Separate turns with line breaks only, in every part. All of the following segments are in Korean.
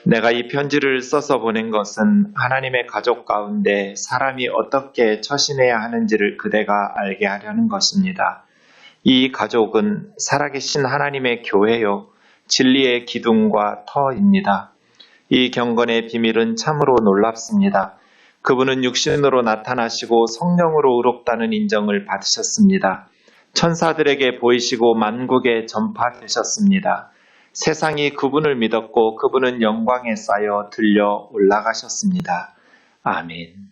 내가 이 편지를 써서 보낸 것은 하나님의 가족 가운데 사람이 어떻게 처신해야 하는지를 그대가 알게 하려는 것입니다. 이 가족은 살아계신 하나님의 교회요, 진리의 기둥과 터입니다. 이 경건의 비밀은 참으로 놀랍습니다. 그분은 육신으로 나타나시고 성령으로 의롭다는 인정을 받으셨습니다. 천사들에게 보이시고 만국에 전파되셨습니다. 세상이 그분을 믿었고 그분은 영광에 쌓여 들려 올라가셨습니다. 아멘.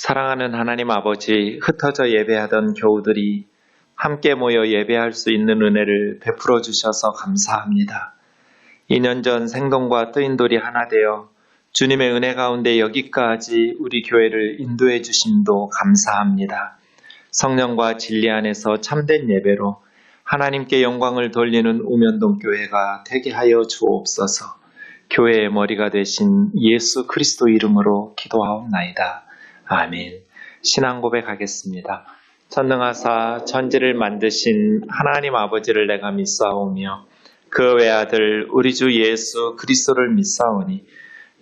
사랑하는 하나님 아버지, 흩어져 예배하던 교우들이 함께 모여 예배할 수 있는 은혜를 베풀어 주셔서 감사합니다. 2년 전 생동과 뜨인돌이 하나 되어 주님의 은혜 가운데 여기까지 우리 교회를 인도해 주심도 감사합니다. 성령과 진리 안에서 참된 예배로 하나님께 영광을 돌리는 우면동 교회가 되게 하여 주옵소서. 교회의 머리가 되신 예수 그리스도 이름으로 기도하옵나이다. 아멘. 신앙 고백하겠습니다. 전능하사 천지를 만드신 하나님 아버지를 내가 믿사오며 그 외아들 우리 주 예수 그리스도를 믿사오니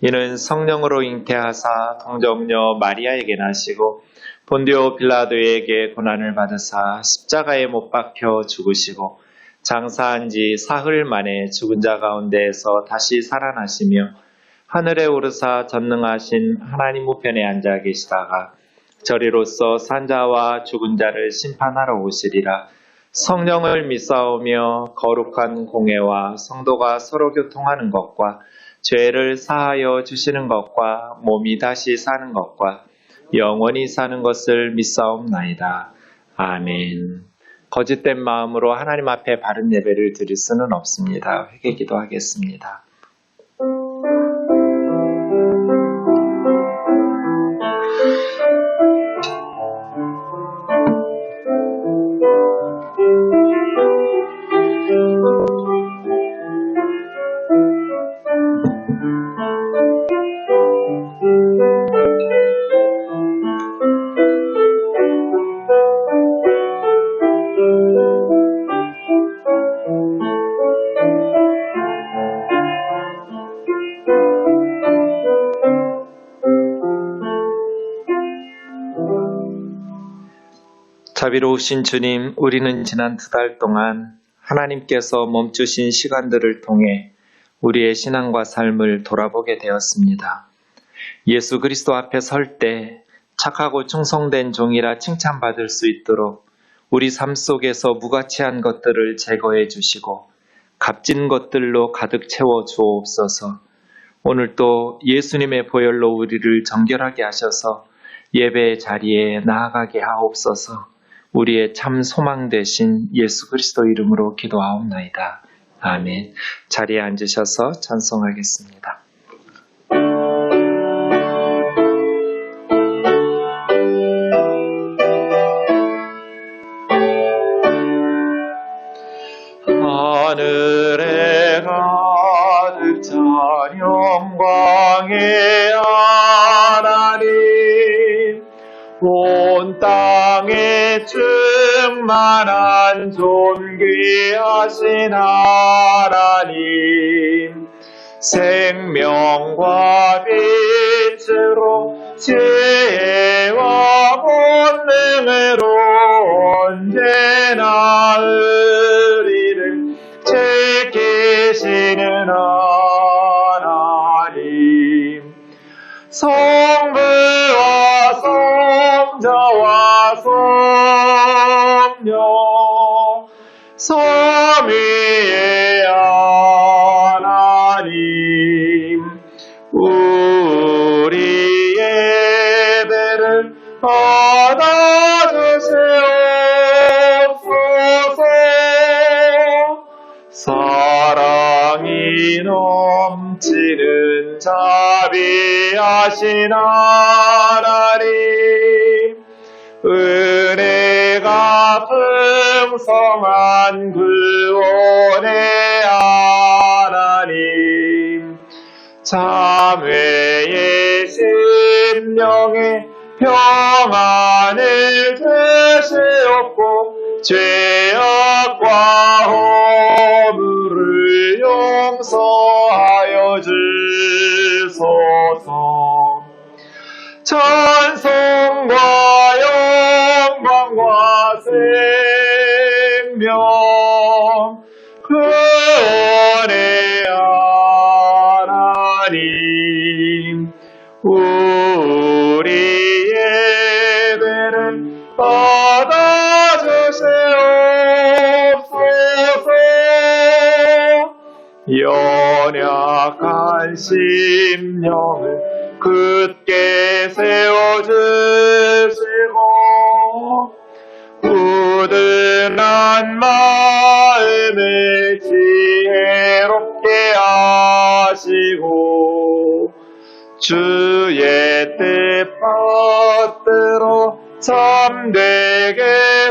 이는 성령으로 잉태하사 동정녀 마리아에게 나시고 본디오 빌라도에게 고난을 받으사 십자가에 못 박혀 죽으시고 장사한 지 사흘 만에 죽은 자 가운데에서 다시 살아나시며 하늘에 오르사 전능하신 하나님 우편에 앉아 계시다가 저리로서 산자와 죽은 자를 심판하러 오시리라. 성령을 믿사오며 거룩한 공회와 성도가 서로 교통하는 것과 죄를 사하여 주시는 것과 몸이 다시 사는 것과 영원히 사는 것을 믿사옵나이다. 아멘. 거짓된 마음으로 하나님 앞에 바른 예배를 드릴 수는 없습니다. 회개 기도하겠습니다. 자비로우신 주님, 우리는 지난 2달 동안 하나님께서 멈추신 시간들을 통해 우리의 신앙과 삶을 돌아보게 되었습니다. 예수 그리스도 앞에 설 때 착하고 충성된 종이라 칭찬받을 수 있도록 우리 삶 속에서 무가치한 것들을 제거해 주시고 값진 것들로 가득 채워 주옵소서. 오늘 또 예수님의 보혈로 우리를 정결하게 하셔서 예배의 자리에 나아가게 하옵소서. 우리의 참 소망 되신 예수 그리스도 이름으로 기도하옵나이다. 아멘. 자리에 앉으셔서 찬송하겠습니다. 하늘에 가득 찬 영광의 하나님, 온 땅에 충만한 존귀하신 하나님, 생명과 빛으로 지혜와 본능으로 언제나 의리를 지키시는 하나님, 성부와 성자와 성령 삼위의 하나님, 우리 예배를 받아주시옵소서. 사랑이 자비하신 하나님, 은혜가 풍성한 구원의 하나님, 참회의 심령에 평안을 되시옵고 죄악과 허물을 용서하여 주소서. 찬송과 영광과 생명 구원의 하나님, 우리 예배를 받아주시옵소서. 연약한 심령을 굳게 세워주시고 우둔한 마음을 지혜롭게 하시고 주의 뜻받들어 참되게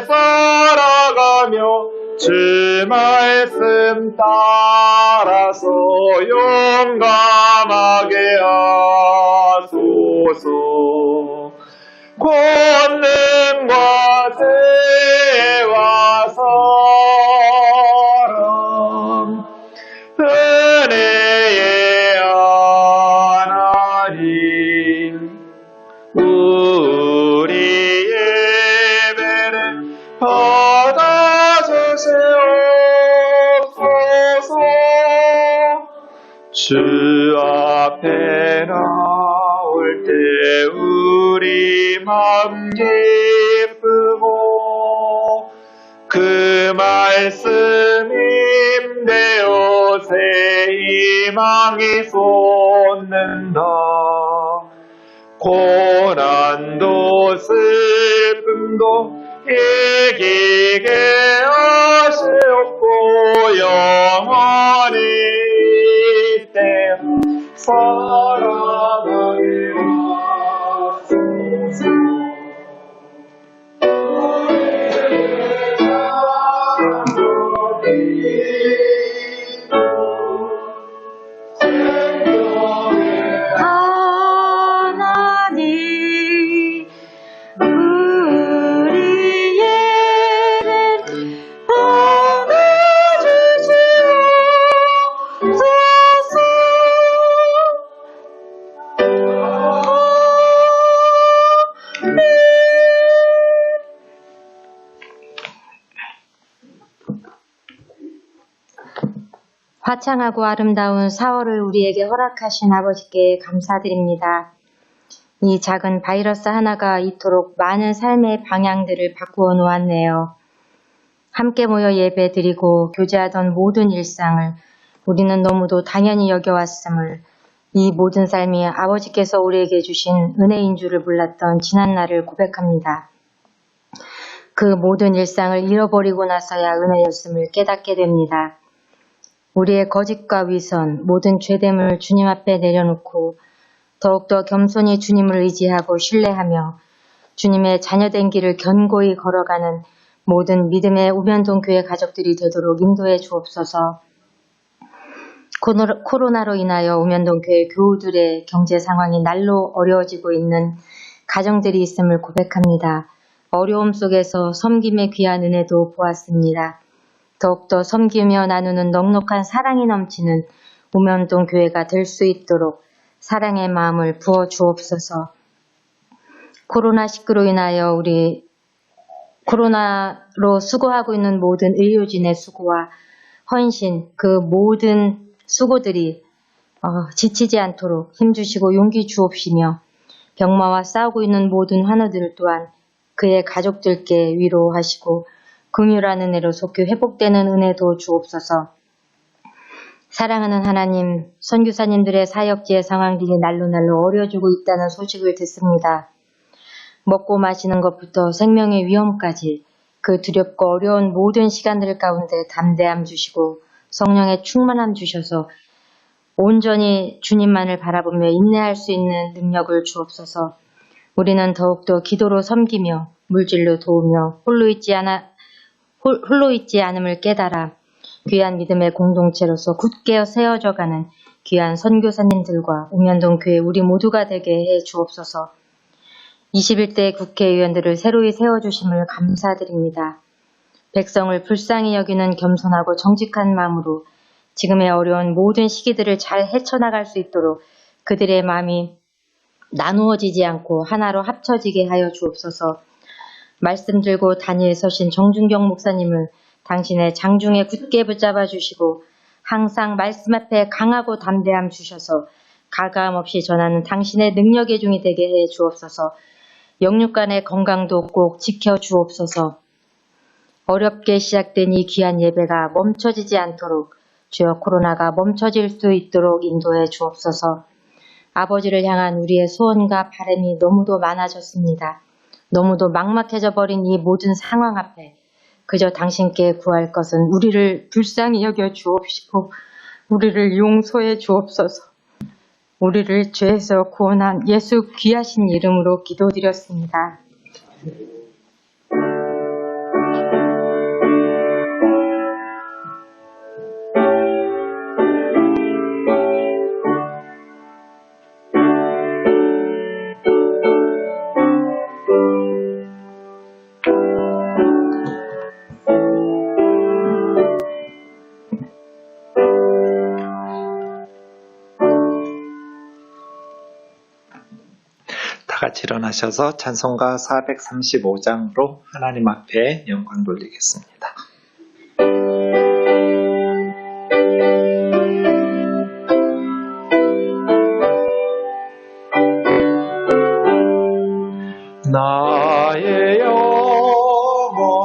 살아가며 주 말씀 따라서 용감하게 하소서. 권능과 지혜와 사랑, 은혜의 하나님, 우리 예배를 받아주시옵소서. 주 앞에 나올 때 우리 마음 기쁘고 그 말씀 힘내어 새 희망이 솟는다. 고난도 슬픔도 이기게 하시옵고 영원히 이때 살아가게 하소서.
화창하고 아름다운 4월을 우리에게 허락하신 아버지께 감사드립니다. 이 작은 바이러스 하나가 이토록 많은 삶의 방향들을 바꾸어 놓았네요. 함께 모여 예배 드리고 교제하던 모든 일상을 우리는 너무도 당연히 여겨왔음을, 이 모든 삶이 아버지께서 우리에게 주신 은혜인 줄을 몰랐던 지난날을 고백합니다. 그 모든 일상을 잃어버리고 나서야 은혜였음을 깨닫게 됩니다. 우리의 거짓과 위선, 모든 죄됨을 주님 앞에 내려놓고 더욱더 겸손히 주님을 의지하고 신뢰하며 주님의 자녀된 길을 견고히 걸어가는 모든 믿음의 우면동 교회 가족들이 되도록 인도해 주옵소서. 코로나로 인하여 우면동 교회 교우들의 경제 상황이 날로 어려워지고 있는 가정들이 있음을 고백합니다. 어려움 속에서 섬김의 귀한 은혜도 보았습니다. 더욱더 섬기며 나누는 넉넉한 사랑이 넘치는 우면동 교회가 될 수 있도록 사랑의 마음을 부어 주옵소서. 코로나19로 인하여 우리 코로나로 수고하고 있는 모든 의료진의 수고와 헌신, 그 모든 수고들이 지치지 않도록 힘주시고 용기 주옵시며 병마와 싸우고 있는 모든 환우들 또한 그의 가족들께 위로하시고 긍휼한 은혜로 속히 회복되는 은혜도 주옵소서. 사랑하는 하나님, 선교사님들의 사역지의 상황들이 날로 어려지고 있다는 소식을 듣습니다. 먹고 마시는 것부터 생명의 위험까지 그 두렵고 어려운 모든 시간들 가운데 담대함 주시고 성령의 충만함 주셔서 온전히 주님만을 바라보며 인내할 수 있는 능력을 주옵소서. 우리는 더욱더 기도로 섬기며 물질로 도우며 홀로 있지 않음을 깨달아 귀한 믿음의 공동체로서 굳게 세워져가는 귀한 선교사님들과 옥년동 교회 우리 모두가 되게 해 주옵소서. 21대 국회의원들을 새로이 세워주심을 감사드립니다. 백성을 불쌍히 여기는 겸손하고 정직한 마음으로 지금의 어려운 모든 시기들을 잘 헤쳐나갈 수 있도록 그들의 마음이 나누어지지 않고 하나로 합쳐지게 하여 주옵소서. 말씀 들고 단위에 서신 정준경 목사님을 당신의 장중에 굳게 붙잡아 주시고 항상 말씀 앞에 강하고 담대함 주셔서 가감 없이 전하는 당신의 능력의 종이 되게 해 주옵소서. 영육간의 건강도 꼭 지켜 주옵소서. 어렵게 시작된 이 귀한 예배가 멈춰지지 않도록 주여 코로나가 멈춰질 수 있도록 인도해 주옵소서. 아버지를 향한 우리의 소원과 바람이 너무도 많아졌습니다. 너무도 막막해져 버린 이 모든 상황 앞에 그저 당신께 구할 것은 우리를 불쌍히 여겨 주옵시고 우리를 용서해 주옵소서. 우리를 죄에서 구원한 예수 귀하신 이름으로 기도드렸습니다.
다 같이 일어나셔서 찬송가 435장으로 하나님 앞에 영광 돌리겠습니다. 나의 영원하신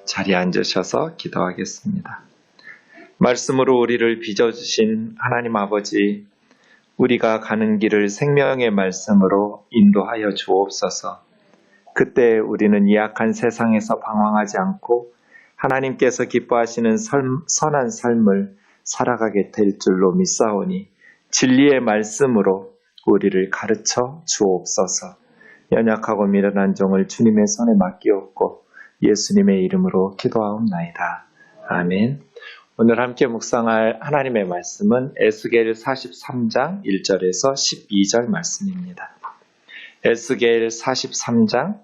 자리에 앉으셔서 기도하겠습니다. 말씀으로 우리를 빚어주신 하나님 아버지, 우리가 가는 길을 생명의 말씀으로 인도하여 주옵소서. 그때 우리는 이 악한 세상에서 방황하지 않고 하나님께서 기뻐하시는 선한 삶을 살아가게 될 줄로 믿사오니 진리의 말씀으로 우리를 가르쳐 주옵소서. 연약하고 미련한 종을 주님의 손에 맡기옵고 예수님의 이름으로 기도하옵나이다. 아멘. 오늘 함께 묵상할 하나님의 말씀은 에스겔 43장 1절에서 12절 말씀입니다. 에스겔 43장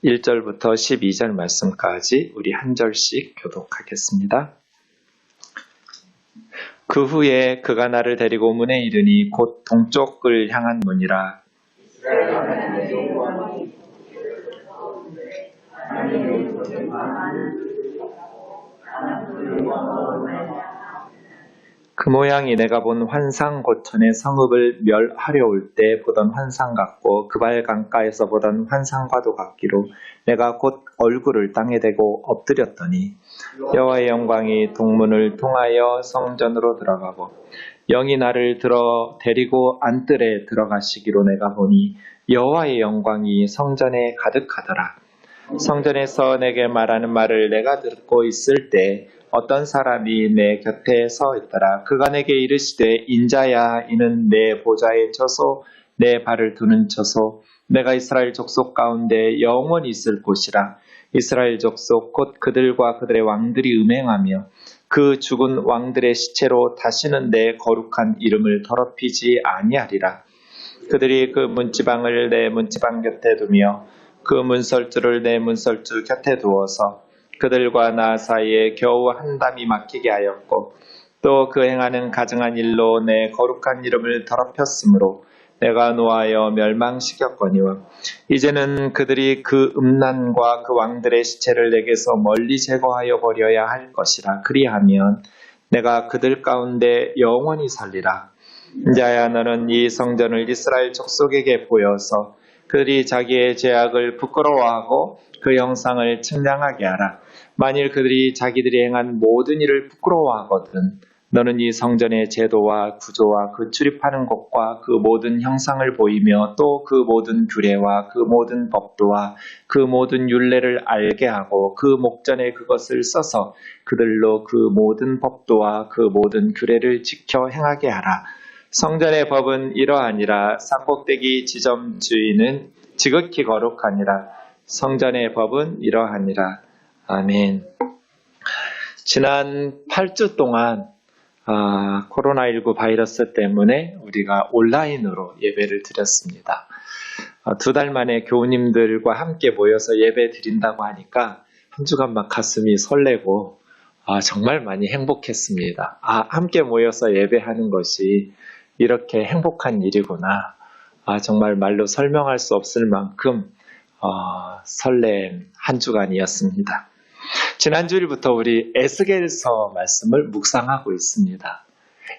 1절부터 12절 말씀까지 우리 한 절씩 교독하겠습니다. 그 후에 그가 나를 데리고 문에 이르니 곧 동쪽을 향한 문이라. 그 모양이 내가 본 환상 고천의 성읍을 멸하려 올 때 보던 환상 같고 그발 강가에서 보던 환상과도 같기로 내가 곧 얼굴을 땅에 대고 엎드렸더니 여호와의 영광이 동문을 통하여 성전으로 들어가고 영이 나를 데리고 안뜰에 들어가시기로 내가 보니 여호와의 영광이 성전에 가득하더라. 성전에서 내게 말하는 말을 내가 듣고 있을 때 어떤 사람이 내 곁에 서 있더라. 그가 내게 이르시되 인자야 이는 내 보좌에 처소 내 발을 두는 처소 내가 이스라엘 족속 가운데 영원히 있을 곳이라. 이스라엘 족속 곧 그들과 그들의 왕들이 음행하며 그 죽은 왕들의 시체로 다시는 내 거룩한 이름을 더럽히지 아니하리라. 그들이 그 문지방을 내 문지방 곁에 두며 그 문설주를 내 문설주 곁에 두어서 그들과 나 사이에 겨우 한 담이 막히게 하였고 또 그 행하는 가증한 일로 내 거룩한 이름을 더럽혔으므로 내가 노하여 멸망시켰거니와 이제는 그들이 그 음란과 그 왕들의 시체를 내게서 멀리 제거하여 버려야 할 것이라. 그리하면 내가 그들 가운데 영원히 살리라. 인자야 너는 이 성전을 이스라엘 족속에게 보여서 그들이 자기의 죄악을 부끄러워하고 그 형상을 측량하게 하라. 만일 그들이 자기들이 행한 모든 일을 부끄러워하거든 너는 이 성전의 제도와 구조와 그 출입하는 곳과 그 모든 형상을 보이며 또 그 모든 규례와 그 모든 법도와 그 모든 율례를 알게 하고 그 목전에 그것을 써서 그들로 그 모든 법도와 그 모든 규례를 지켜 행하게 하라. 성전의 법은 이러하니라. 산꼭대기 지점 주인은 지극히 거룩하니라. 성전의 법은 이러하니라. 아멘. 지난 8주 동안 코로나19 바이러스 때문에 우리가 온라인으로 예배를 드렸습니다. 2달 만에 교우님들과 함께 모여서 예배 드린다고 하니까 한 주간 막 가슴이 설레고 정말 많이 행복했습니다. 함께 모여서 예배하는 것이 이렇게 행복한 일이구나. 정말 말로 설명할 수 없을 만큼 설렘 한 주간이었습니다. 지난 주일부터 우리 에스겔서 말씀을 묵상하고 있습니다.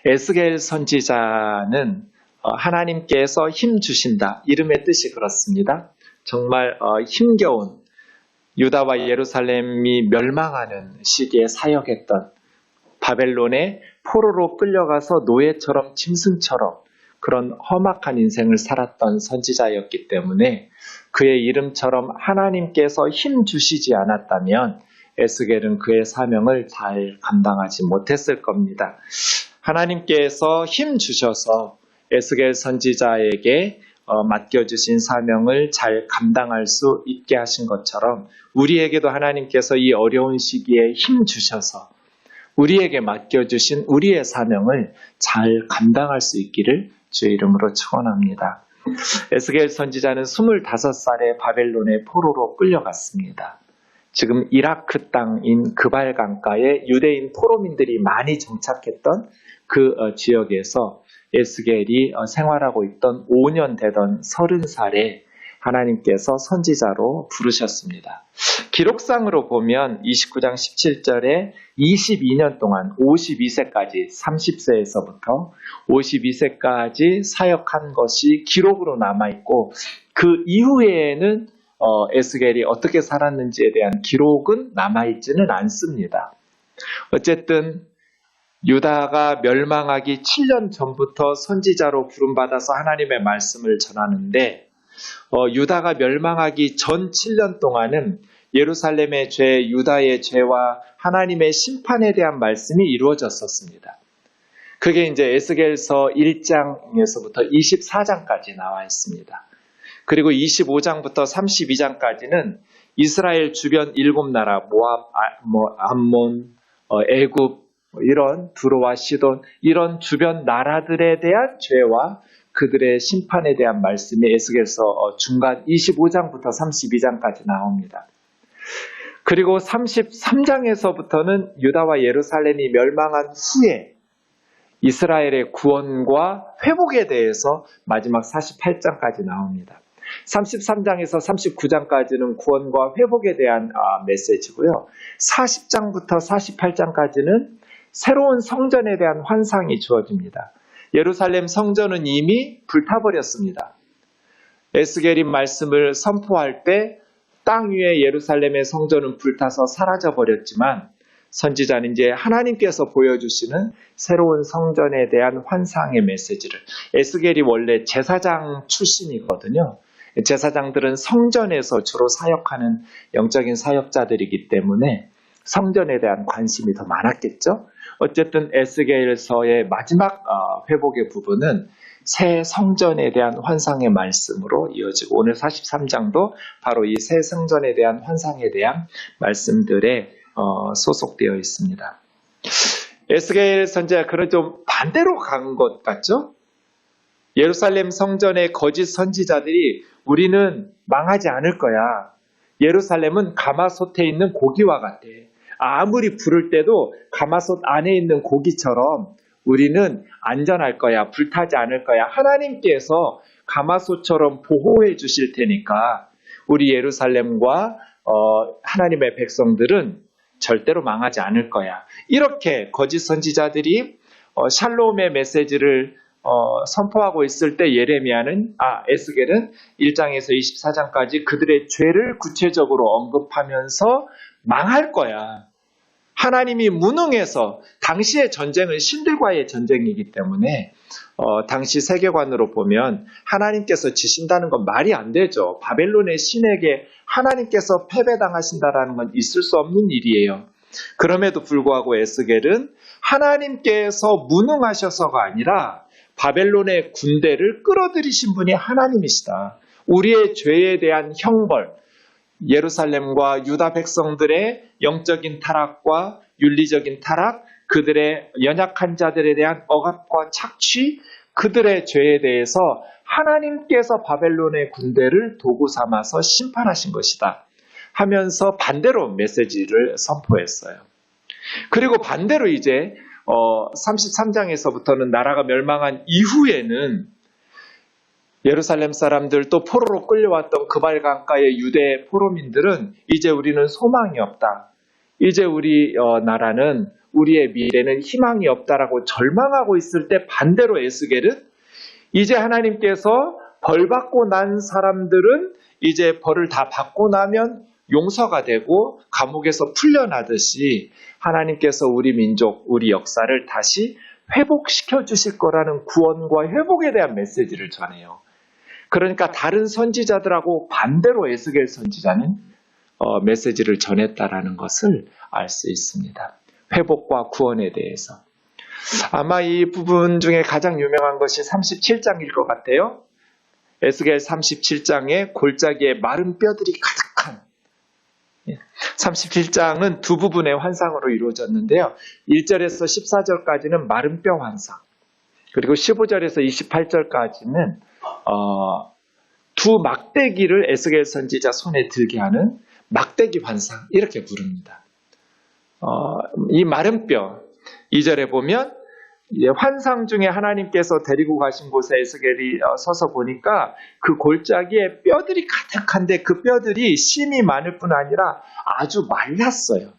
에스겔 선지자는 하나님께서 힘 주신다. 이름의 뜻이 그렇습니다. 정말 힘겨운 유다와 예루살렘이 멸망하는 시기에 사역했던 바벨론의 포로로 끌려가서 노예처럼 짐승처럼 그런 험악한 인생을 살았던 선지자였기 때문에 그의 이름처럼 하나님께서 힘 주시지 않았다면 에스겔은 그의 사명을 잘 감당하지 못했을 겁니다. 하나님께서 힘 주셔서 에스겔 선지자에게 맡겨주신 사명을 잘 감당할 수 있게 하신 것처럼 우리에게도 하나님께서 이 어려운 시기에 힘 주셔서 우리에게 맡겨주신 우리의 사명을 잘 감당할 수 있기를 주의 이름으로 축원합니다. 에스겔 선지자는 25살에 바벨론의 포로로 끌려갔습니다. 지금 이라크 땅인 그발 강가에 유대인 포로민들이 많이 정착했던 그 지역에서 에스겔이 생활하고 있던 5년 되던 30살에 하나님께서 선지자로 부르셨습니다. 기록상으로 보면 29장 17절에 22년 동안 52세까지 30세에서부터 52세까지 사역한 것이 기록으로 남아있고 그 이후에는 에스겔이 어떻게 살았는지에 대한 기록은 남아있지는 않습니다. 어쨌든 유다가 멸망하기 7년 전부터 선지자로 부름받아서 하나님의 말씀을 전하는데 유다가 멸망하기 전 7년 동안은 예루살렘의 죄, 유다의 죄와 하나님의 심판에 대한 말씀이 이루어졌었습니다. 그게 이제 에스겔서 1장에서부터 24장까지 나와 있습니다. 그리고 25장부터 32장까지는 이스라엘 주변 7나라 모압, 암몬, 애굽, 이런 두로와 시돈, 이런 주변 나라들에 대한 죄와 그들의 심판에 대한 말씀이 에스겔서 중간 25장부터 32장까지 나옵니다. 그리고 33장에서부터는 유다와 예루살렘이 멸망한 후에 이스라엘의 구원과 회복에 대해서 마지막 48장까지 나옵니다. 33장에서 39장까지는 구원과 회복에 대한 메시지고요. 40장부터 48장까지는 새로운 성전에 대한 환상이 주어집니다. 예루살렘 성전은 이미 불타버렸습니다. 에스겔이 말씀을 선포할 때 땅 위에 예루살렘의 성전은 불타서 사라져버렸지만 선지자는 이제 하나님께서 보여주시는 새로운 성전에 대한 환상의 메시지를, 에스겔이 원래 제사장 출신이거든요. 제사장들은 성전에서 주로 사역하는 영적인 사역자들이기 때문에 성전에 대한 관심이 더 많았겠죠. 어쨌든 에스겔서의 마지막 회복의 부분은 새 성전에 대한 환상의 말씀으로 이어지고, 오늘 43장도 바로 이 새 성전에 대한 환상에 대한 말씀들에 소속되어 있습니다. 에스겔 선지자가 그런 좀 반대로 간 것 같죠? 예루살렘 성전의 거짓 선지자들이 우리는 망하지 않을 거야. 예루살렘은 가마솥에 있는 고기와 같대. 아무리 부를 때도 가마솥 안에 있는 고기처럼 우리는 안전할 거야. 불타지 않을 거야. 하나님께서 가마솥처럼 보호해 주실 테니까 우리 예루살렘과 하나님의 백성들은 절대로 망하지 않을 거야. 이렇게 거짓 선지자들이 샬롬의 메시지를 선포하고 있을 때 에스겔은 1장에서 24장까지 그들의 죄를 구체적으로 언급하면서 망할 거야. 하나님이 무능해서, 당시의 전쟁은 신들과의 전쟁이기 때문에 당시 세계관으로 보면 하나님께서 지신다는 건 말이 안 되죠. 바벨론의 신에게 하나님께서 패배당하신다라는 건 있을 수 없는 일이에요. 그럼에도 불구하고 에스겔은 하나님께서 무능하셔서가 아니라 바벨론의 군대를 끌어들이신 분이 하나님이시다. 우리의 죄에 대한 형벌, 예루살렘과 유다 백성들의 영적인 타락과 윤리적인 타락, 그들의 연약한 자들에 대한 억압과 착취, 그들의 죄에 대해서 하나님께서 바벨론의 군대를 도구 삼아서 심판하신 것이다 하면서 반대로 메시지를 선포했어요. 그리고 반대로 이제 33장에서부터는 나라가 멸망한 이후에는 예루살렘 사람들, 또 포로로 끌려왔던 그발강가의 유대 포로민들은 이제 우리는 소망이 없다. 이제 우리 나라는, 우리의 미래는 희망이 없다라고 절망하고 있을 때 반대로 에스겔은 이제 하나님께서 벌받고 난 사람들은 이제 벌을 다 받고 나면 용서가 되고 감옥에서 풀려나듯이 하나님께서 우리 민족, 우리 역사를 다시 회복시켜 주실 거라는 구원과 회복에 대한 메시지를 전해요. 그러니까 다른 선지자들하고 반대로 에스겔 선지자는 메시지를 전했다라는 것을 알 수 있습니다. 회복과 구원에 대해서. 아마 이 부분 중에 가장 유명한 것이 37장일 것 같아요. 에스겔 37장에 골짜기에 마른 뼈들이 가득한, 37장은 두 부분의 환상으로 이루어졌는데요. 1절에서 14절까지는 마른 뼈 환상, 그리고 15절에서 28절까지는 두 막대기를 에스겔 선지자 손에 들게 하는 막대기 환상, 이렇게 부릅니다. 이 마른 뼈, 2절에 보면 환상 중에 하나님께서 데리고 가신 곳에 에스겔이 서서 보니까 그 골짜기에 뼈들이 가득한데 그 뼈들이 심이 많을 뿐 아니라 아주 말랐어요.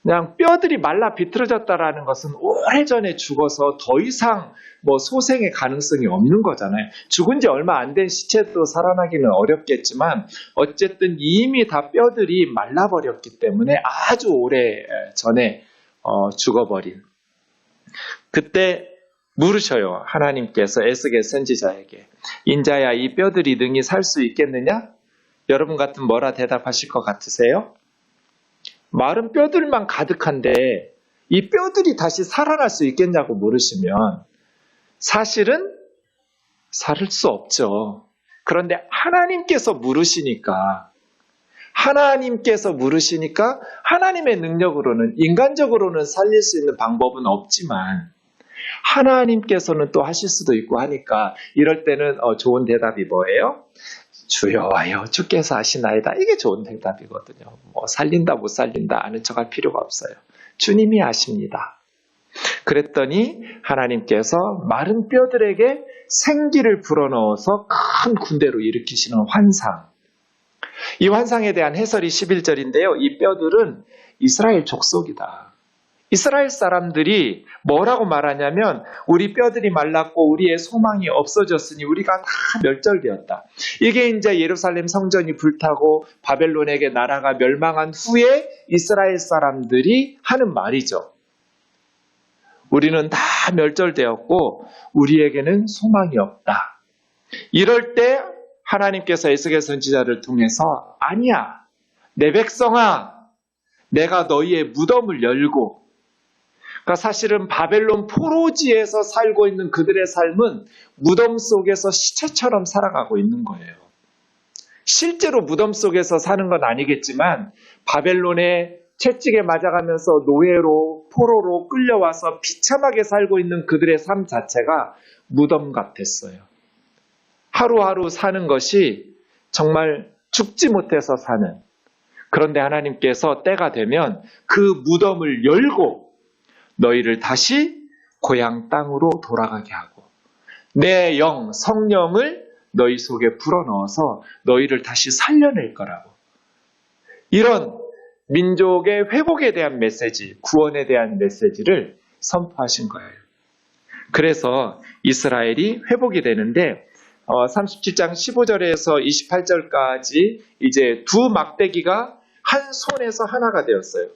그냥 뼈들이 말라 비틀어졌다라는 것은 오래전에 죽어서 더 이상 소생의 가능성이 없는 거잖아요. 죽은 지 얼마 안 된 시체도 살아나기는 어렵겠지만 어쨌든 이미 다 뼈들이 말라버렸기 때문에 아주 오래 전에 죽어버린. 그때 물으셔요. 하나님께서 에스겔 선지자에게, 인자야, 이 뼈들이 능히 살 수 있겠느냐? 여러분 같으면 뭐라 대답하실 것 같으세요? 마른 뼈들만 가득한데 이 뼈들이 다시 살아날 수 있겠냐고 물으시면 사실은 살 수 없죠. 그런데 하나님께서 물으시니까 하나님께서 물으시니까 하나님의 능력으로는, 인간적으로는 살릴 수 있는 방법은 없지만 하나님께서는 또 하실 수도 있고 하니까 이럴 때는 좋은 대답이 뭐예요? 주여와요 주께서 하시나이다. 이게 좋은 대답이거든요. 뭐 살린다 못 살린다 아는 척할 필요가 없어요. 주님이 아십니다. 그랬더니 하나님께서 마른 뼈들에게 생기를 불어넣어서 큰 군대로 일으키시는 환상. 이 환상에 대한 해설이 11절인데요. 이 뼈들은 이스라엘 족속이다. 이스라엘 사람들이 뭐라고 말하냐면 우리 뼈들이 말랐고 우리의 소망이 없어졌으니 우리가 다 멸절되었다. 이게 이제 예루살렘 성전이 불타고 바벨론에게 나라가 멸망한 후에 이스라엘 사람들이 하는 말이죠. 우리는 다 멸절되었고 우리에게는 소망이 없다. 이럴 때 하나님께서 에스겔 선지자를 통해서 아니야, 내 백성아, 내가 너희의 무덤을 열고, 그러니까 사실은 바벨론 포로지에서 살고 있는 그들의 삶은 무덤 속에서 시체처럼 살아가고 있는 거예요. 실제로 무덤 속에서 사는 건 아니겠지만 바벨론의 채찍에 맞아가면서 노예로 포로로 끌려와서 비참하게 살고 있는 그들의 삶 자체가 무덤 같았어요. 하루하루 사는 것이 정말 죽지 못해서 사는. 그런데 하나님께서 때가 되면 그 무덤을 열고 너희를 다시 고향 땅으로 돌아가게 하고 내 영, 성령을 너희 속에 불어넣어서 너희를 다시 살려낼 거라고. 이런 민족의 회복에 대한 메시지, 구원에 대한 메시지를 선포하신 거예요. 그래서 이스라엘이 회복이 되는데 37장 15절에서 28절까지 이제 두 막대기가 한 손에서 하나가 되었어요.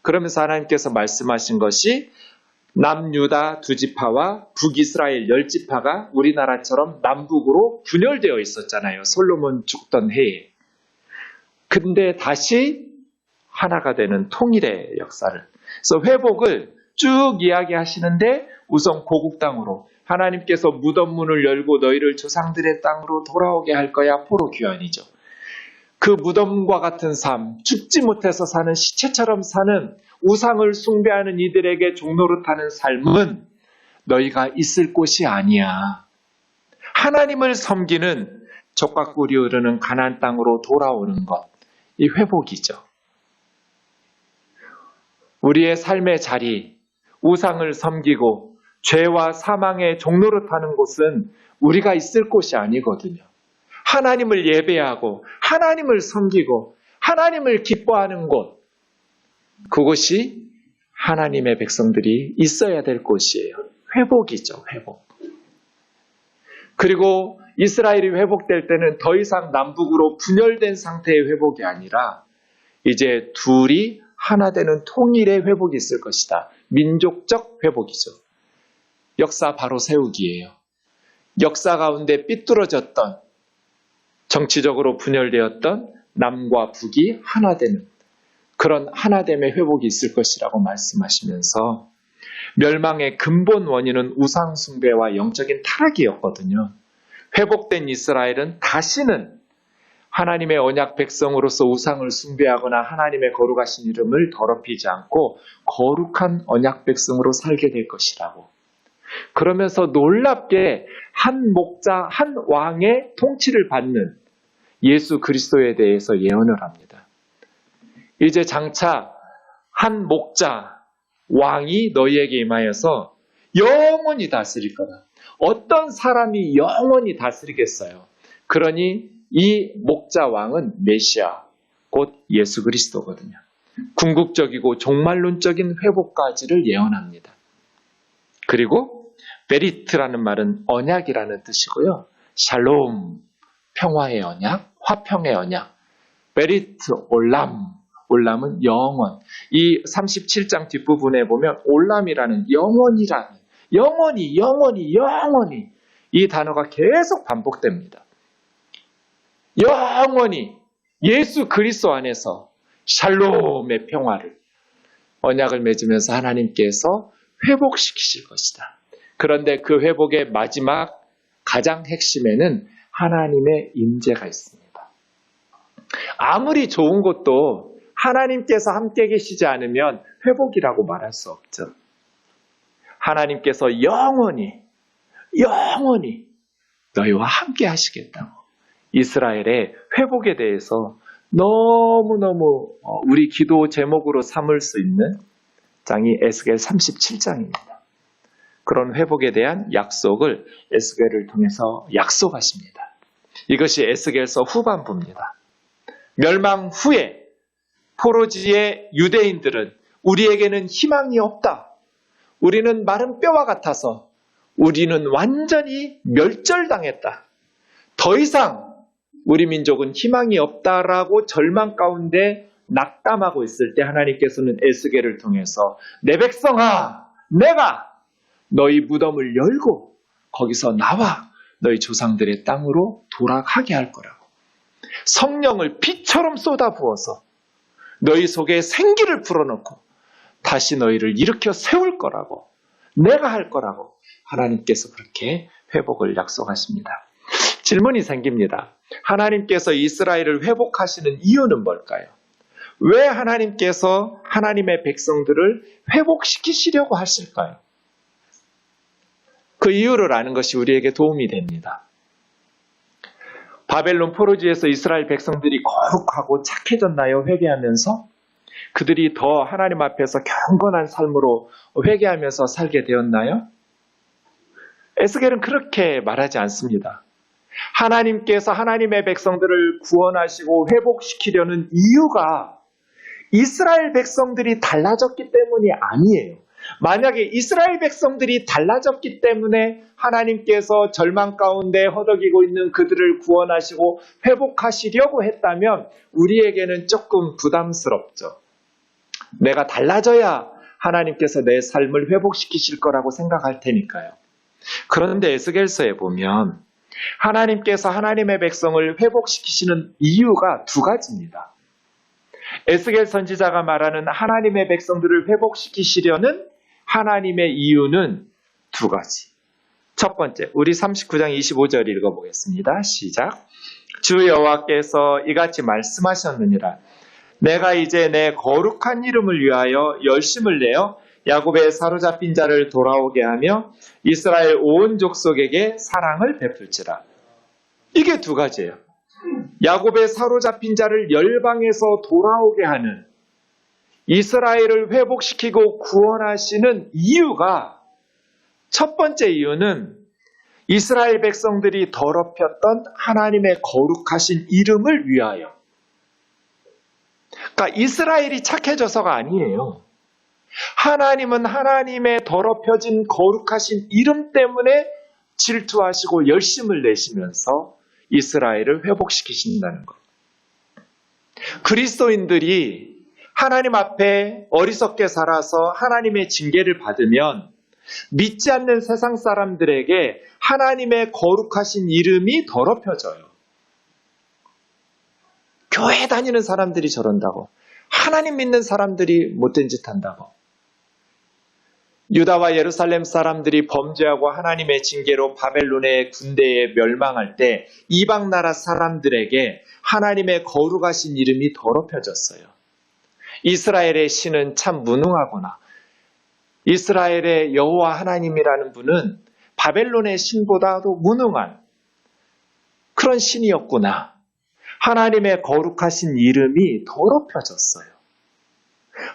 그러면서 하나님께서 말씀하신 것이 남유다 두 지파와 북이스라엘 10지파가 우리나라처럼 남북으로 분열되어 있었잖아요. 솔로몬 죽던 해에. 근데 다시 하나가 되는 통일의 역사를. 그래서 회복을 쭉 이야기하시는데 우선 고국 땅으로 하나님께서 무덤문을 열고 너희를 조상들의 땅으로 돌아오게 할 거야. 포로 귀환이죠. 그 무덤과 같은 삶, 죽지 못해서 사는 시체처럼 사는 우상을 숭배하는 이들에게 종노릇하는 삶은 너희가 있을 곳이 아니야. 하나님을 섬기는 젖과 꿀이 흐르는 가나안 땅으로 돌아오는 것, 이 회복이죠. 우리의 삶의 자리, 우상을 섬기고 죄와 사망의 종노릇하는 곳은 우리가 있을 곳이 아니거든요. 하나님을 예배하고 하나님을 섬기고 하나님을 기뻐하는 곳, 그곳이 하나님의 백성들이 있어야 될 곳이에요. 회복이죠, 회복. 그리고 이스라엘이 회복될 때는 더 이상 남북으로 분열된 상태의 회복이 아니라 이제 둘이 하나 되는 통일의 회복이 있을 것이다. 민족적 회복이죠. 역사 바로 세우기예요. 역사 가운데 삐뚤어졌던, 정치적으로 분열되었던 남과 북이 하나 되는 그런 하나됨의 회복이 있을 것이라고 말씀하시면서 멸망의 근본 원인은 우상 숭배와 영적인 타락이었거든요. 회복된 이스라엘은 다시는 하나님의 언약 백성으로서 우상을 숭배하거나 하나님의 거룩하신 이름을 더럽히지 않고 거룩한 언약 백성으로 살게 될 것이라고. 그러면서 놀랍게 한 목자, 한 왕의 통치를 받는 예수 그리스도에 대해서 예언을 합니다. 이제 장차 한 목자, 왕이 너희에게 임하여서 영원히 다스릴 거다. 어떤 사람이 영원히 다스리겠어요? 그러니 이 목자 왕은 메시아, 곧 예수 그리스도거든요. 궁극적이고 종말론적인 회복까지를 예언합니다. 그리고 베리트라는 말은 언약이라는 뜻이고요. 샬롬, 평화의 언약, 화평의 언약. 베리트, 올람, 올람은 영원. 이 37장 뒷부분에 보면 올람이라는 영원이라는, 영원히, 영원히, 영원히 이 단어가 계속 반복됩니다. 영원히 예수 그리스도 안에서 샬롬의 평화를 언약을 맺으면서 하나님께서 회복시키실 것이다. 그런데 그 회복의 마지막 가장 핵심에는 하나님의 임재가 있습니다. 아무리 좋은 것도 하나님께서 함께 계시지 않으면 회복이라고 말할 수 없죠. 하나님께서 영원히 너희와 함께 하시겠다고. 이스라엘의 회복에 대해서 너무너무 우리 기도 제목으로 삼을 수 있는 장이 에스겔 37장입니다. 그런 회복에 대한 약속을 에스겔을 통해서 약속하십니다. 이것이 에스겔서 후반부입니다. 멸망 후에 포로지의 유대인들은 우리에게는 희망이 없다. 우리는 마른 뼈와 같아서 우리는 완전히 멸절당했다. 더 이상 우리 민족은 희망이 없다라고 절망 가운데 낙담하고 있을 때 하나님께서는 에스겔을 통해서 내 백성아, 내가 너희 무덤을 열고 거기서 나와 너희 조상들의 땅으로 돌아가게 할 거라고. 성령을 빛처럼 쏟아부어서 너희 속에 생기를 불어넣고 다시 너희를 일으켜 세울 거라고. 내가 할 거라고 하나님께서 그렇게 회복을 약속하십니다. 질문이 생깁니다. 하나님께서 이스라엘을 회복하시는 이유는 뭘까요? 왜 하나님께서 하나님의 백성들을 회복시키시려고 하실까요? 그 이유를 아는 것이 우리에게 도움이 됩니다. 바벨론 포로지에서 이스라엘 백성들이 거룩하고 착해졌나요? 회개하면서? 그들이 더 하나님 앞에서 경건한 삶으로 회개하면서 살게 되었나요? 에스겔은 그렇게 말하지 않습니다. 하나님께서 하나님의 백성들을 구원하시고 회복시키려는 이유가 이스라엘 백성들이 달라졌기 때문이 아니에요. 만약에 이스라엘 백성들이 달라졌기 때문에 하나님께서 절망 가운데 허덕이고 있는 그들을 구원하시고 회복하시려고 했다면 우리에게는 조금 부담스럽죠. 내가 달라져야 하나님께서 내 삶을 회복시키실 거라고 생각할 테니까요. 그런데 에스겔서에 보면 하나님께서 하나님의 백성을 회복시키시는 이유가 두 가지입니다. 에스겔 선지자가 말하는 하나님의 백성들을 회복시키시려는 하나님의 이유는 두 가지. 첫 번째, 우리 39장 25절 읽어보겠습니다. 시작. 주 여호와께서 이같이 말씀하셨느니라. 내가 이제 내 거룩한 이름을 위하여 열심을 내어 야곱의 사로잡힌 자를 돌아오게 하며 이스라엘 온 족속에게 사랑을 베풀지라. 이게 두 가지예요. 야곱의 사로잡힌 자를 열방에서 돌아오게 하는, 이스라엘을 회복시키고 구원하시는 이유가, 첫 번째 이유는 이스라엘 백성들이 더럽혔던 하나님의 거룩하신 이름을 위하여. 그러니까 이스라엘이 착해져서가 아니에요. 하나님은 하나님의 더럽혀진 거룩하신 이름 때문에 질투하시고 열심을 내시면서 이스라엘을 회복시키신다는 것. 그리스도인들이 하나님 앞에 어리석게 살아서 하나님의 징계를 받으면 믿지 않는 세상 사람들에게 하나님의 거룩하신 이름이 더럽혀져요. 교회 다니는 사람들이 저런다고, 하나님 믿는 사람들이 못된 짓 한다고, 유다와 예루살렘 사람들이 범죄하고 하나님의 징계로 바벨론의 군대에 멸망할 때 이방 나라 사람들에게 하나님의 거룩하신 이름이 더럽혀졌어요. 이스라엘의 신은 참 무능하구나. 이스라엘의 여호와 하나님이라는 분은 바벨론의 신보다도 무능한 그런 신이었구나. 하나님의 거룩하신 이름이 더럽혀졌어요.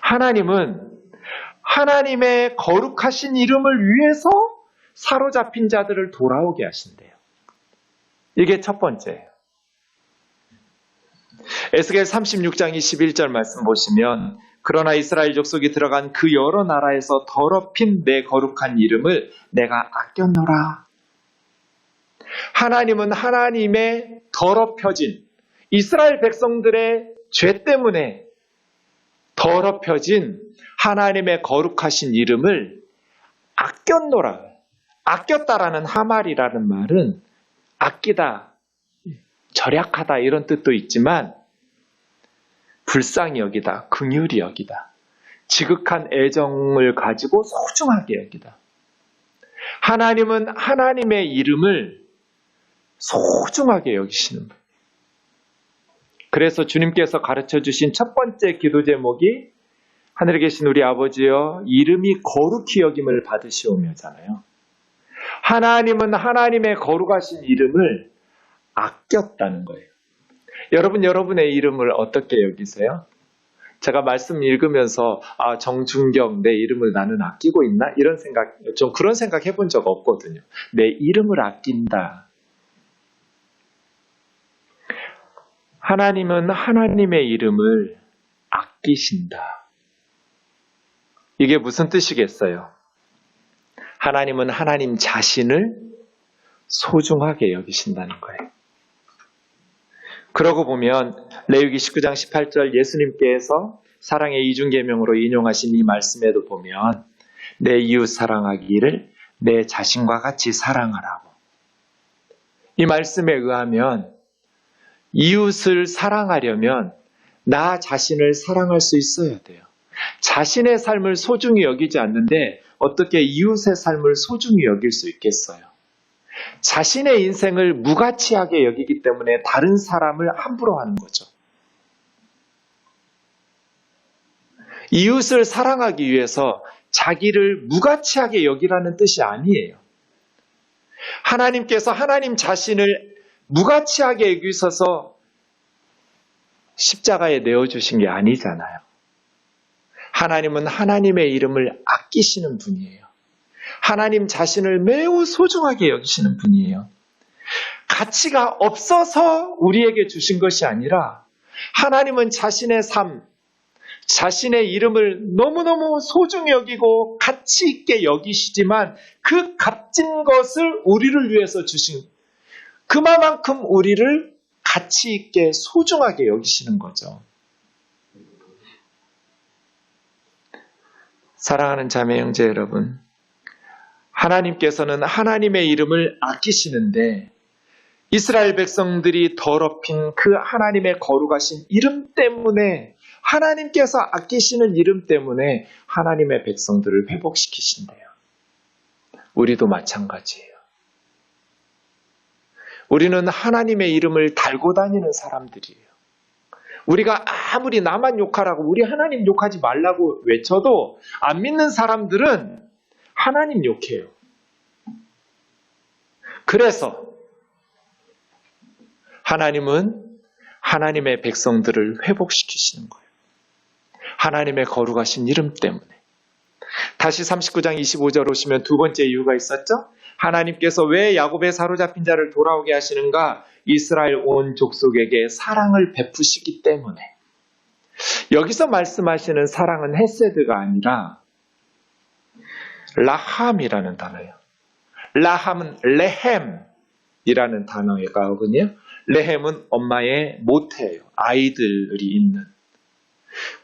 하나님은 하나님의 거룩하신 이름을 위해서 사로잡힌 자들을 돌아오게 하신대요. 이게 첫 번째예요. 에스겔 36장 21절 말씀 보시면, 그러나 이스라엘 족속이 들어간 그 여러 나라에서 더럽힌 내 거룩한 이름을 내가 아꼈노라. 하나님은 하나님의 더럽혀진 이스라엘 백성들의 죄 때문에 더럽혀진 하나님의 거룩하신 이름을 아꼈노라. 아꼈다라는 하말이라는 말은 아끼다, 절약하다 이런 뜻도 있지만 불쌍히 여기다, 긍휼히 여기다, 지극한 애정을 가지고 소중하게 여기다. 하나님은 하나님의 이름을 소중하게 여기시는 거예요. 그래서 주님께서 가르쳐 주신 첫 번째 기도 제목이 하늘에 계신 우리 아버지여 이름이 거룩히 여김을 받으시오며잖아요. 하나님은 하나님의 거룩하신 이름을 아꼈다는 거예요. 여러분, 여러분의 이름을 어떻게 여기세요? 제가 말씀 읽으면서 정준경 내 이름을 나는 아끼고 있나? 이런 생각, 좀 그런 생각 해본 적 없거든요. 내 이름을 아낀다. 하나님은 하나님의 이름을 아끼신다. 이게 무슨 뜻이겠어요? 하나님은 하나님 자신을 소중하게 여기신다는 거예요. 그러고 보면 레위기 19장 18절 예수님께서 사랑의 이중계명으로 인용하신 이 말씀에도 보면 내 이웃 사랑하기를 내 자신과 같이 사랑하라고. 이 말씀에 의하면 이웃을 사랑하려면 나 자신을 사랑할 수 있어야 돼요. 자신의 삶을 소중히 여기지 않는데 어떻게 이웃의 삶을 소중히 여길 수 있겠어요? 자신의 인생을 무가치하게 여기기 때문에 다른 사람을 함부로 하는 거죠. 이웃을 사랑하기 위해서 자기를 무가치하게 여기라는 뜻이 아니에요. 하나님께서 하나님 자신을 무가치하게 여기셔서 십자가에 내어주신 게 아니잖아요. 하나님은 하나님의 이름을 아끼시는 분이에요. 하나님 자신을 매우 소중하게 여기시는 분이에요. 가치가 없어서 우리에게 주신 것이 아니라 하나님은 자신의 삶, 자신의 이름을 너무너무 소중히 여기고 가치 있게 여기시지만 그 값진 것을 우리를 위해서 주신 그만큼 우리를 가치 있게 소중하게 여기시는 거죠. 사랑하는 자매 형제 여러분, 하나님께서는 하나님의 이름을 아끼시는데 이스라엘 백성들이 더럽힌 그 하나님의 거룩하신 이름 때문에 하나님께서 아끼시는 이름 때문에 하나님의 백성들을 회복시키신대요. 우리도 마찬가지예요. 우리는 하나님의 이름을 달고 다니는 사람들이에요. 우리가 아무리 나만 욕하라고 우리 하나님 욕하지 말라고 외쳐도 안 믿는 사람들은 하나님 욕해요. 그래서 하나님은 하나님의 백성들을 회복시키시는 거예요. 하나님의 거룩하신 이름 때문에. 다시 39장 25절 오시면 두 번째 이유가 있었죠? 하나님께서 왜 야곱의 사로잡힌 자를 돌아오게 하시는가? 이스라엘 온 족속에게 사랑을 베푸시기 때문에. 여기서 말씀하시는 사랑은 헤세드가 아니라 라함이라는 단어예요. 라함은 레헴이라는 단어거든요. 레헴은 엄마의 모태예요. 아이들이 있는.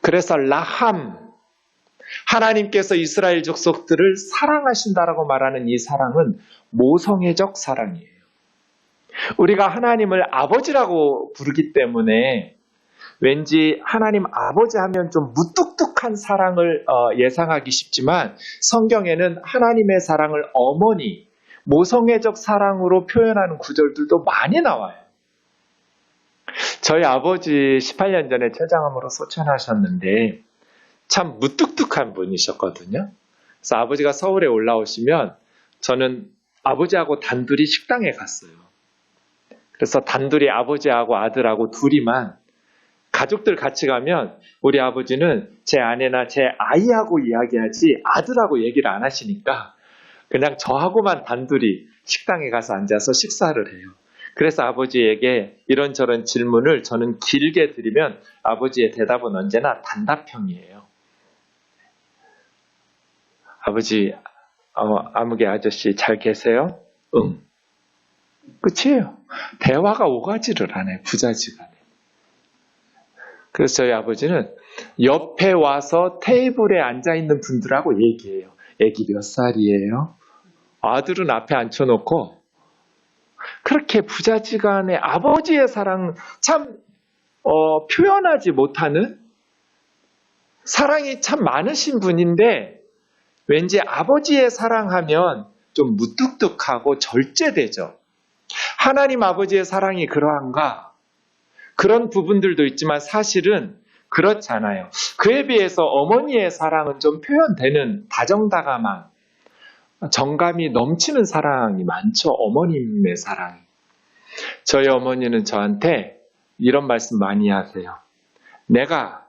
그래서 라함, 하나님께서 이스라엘 족속들을 사랑하신다라고 말하는 이 사랑은 모성애적 사랑이에요. 우리가 하나님을 아버지라고 부르기 때문에 왠지 하나님 아버지 하면 좀 무뚝뚝한 사랑을 예상하기 쉽지만 성경에는 하나님의 사랑을 어머니, 모성애적 사랑으로 표현하는 구절들도 많이 나와요. 저희 아버지 18년 전에 췌장암으로 소천하셨는데 참 무뚝뚝한 분이셨거든요. 그래서 아버지가 서울에 올라오시면 저는 아버지하고 단둘이 식당에 갔어요. 그래서 단둘이 아버지하고 아들하고 둘이만 가족들 같이 가면 우리 아버지는 제 아내나 제 아이하고 이야기하지 아들하고 얘기를 안 하시니까 그냥 저하고만 단둘이 식당에 가서 앉아서 식사를 해요. 그래서 아버지에게 이런저런 질문을 저는 길게 드리면 아버지의 대답은 언제나 단답형이에요. 아버지, 아무개 아저씨 잘 계세요? 응. 끝이에요. 대화가 오가지를 안 해요. 부자지간에. 그래서 저희 아버지는 옆에 와서 테이블에 앉아있는 분들하고 얘기해요. 애기 몇 살이에요? 아들은 앞에 앉혀놓고 그렇게 부자지간에 아버지의 사랑 참 표현하지 못하는 사랑이 참 많으신 분인데 왠지 아버지의 사랑하면 좀 무뚝뚝하고 절제되죠. 하나님 아버지의 사랑이 그러한가? 그런 부분들도 있지만 사실은 그렇잖아요. 그에 비해서 어머니의 사랑은 좀 표현되는 다정다감한 정감이 넘치는 사랑이 많죠. 어머님의 사랑이. 저희 어머니는 저한테 이런 말씀 많이 하세요. 내가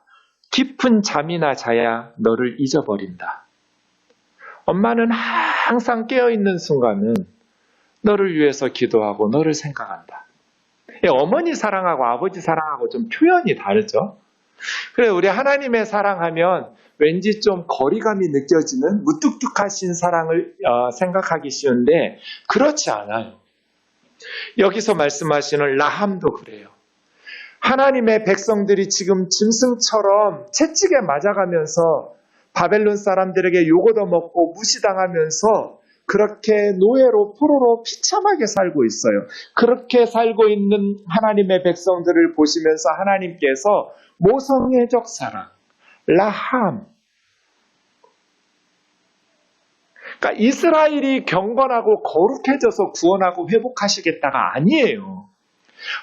깊은 잠이나 자야 너를 잊어버린다. 엄마는 항상 깨어있는 순간은 너를 위해서 기도하고 너를 생각한다. 어머니 사랑하고 아버지 사랑하고 좀 표현이 다르죠. 그래, 우리 하나님의 사랑하면 왠지 좀 거리감이 느껴지는 무뚝뚝하신 사랑을 생각하기 쉬운데 그렇지 않아요. 여기서 말씀하시는 라함도 그래요. 하나님의 백성들이 지금 짐승처럼 채찍에 맞아가면서 바벨론 사람들에게 욕 얻어먹고 무시당하면서 그렇게 노예로 포로로 비참하게 살고 있어요. 그렇게 살고 있는 하나님의 백성들을 보시면서 하나님께서 모성애적 사랑, 라함. 그러니까 이스라엘이 경건하고 거룩해져서 구원하고 회복하시겠다가 아니에요.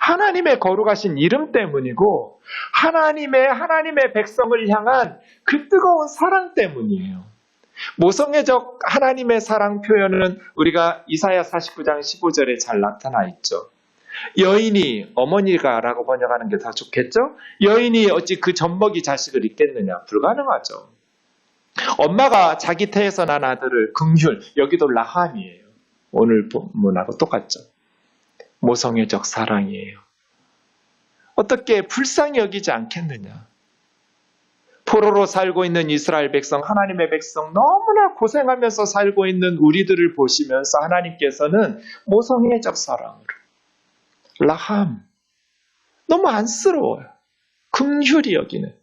하나님의 거룩하신 이름 때문이고 하나님의 백성을 향한 그 뜨거운 사랑 때문이에요. 모성애적 하나님의 사랑 표현은 우리가 이사야 49장 15절에 잘 나타나 있죠. 여인이 어머니가 라고 번역하는 게 더 좋겠죠? 여인이 어찌 그 젖먹이 자식을 잊겠느냐? 불가능하죠. 엄마가 자기 태에서 난 아들을 긍휼, 여기도 라함이에요. 오늘 본문하고 똑같죠. 모성애적 사랑이에요. 어떻게 불쌍히 여기지 않겠느냐? 포로로 살고 있는 이스라엘 백성, 하나님의 백성 너무나 고생하면서 살고 있는 우리들을 보시면서 하나님께서는 모성애적 사랑으로 라함, 너무 안쓰러워요. 긍휼히 여기는.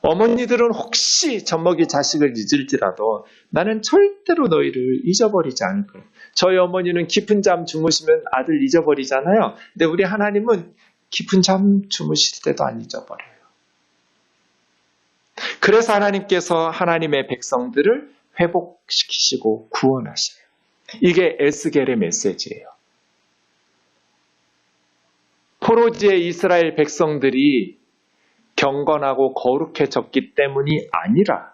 어머니들은 혹시 젖먹이 자식을 잊을지라도 나는 절대로 너희를 잊어버리지 않을 거예요. 저희 어머니는 깊은 잠 주무시면 아들 잊어버리잖아요. 근데 우리 하나님은 깊은 잠 주무실 때도 안 잊어버려요. 그래서 하나님께서 하나님의 백성들을 회복시키시고 구원하셔요. 이게 에스겔의 메시지예요. 포로지의 이스라엘 백성들이 경건하고 거룩해졌기 때문이 아니라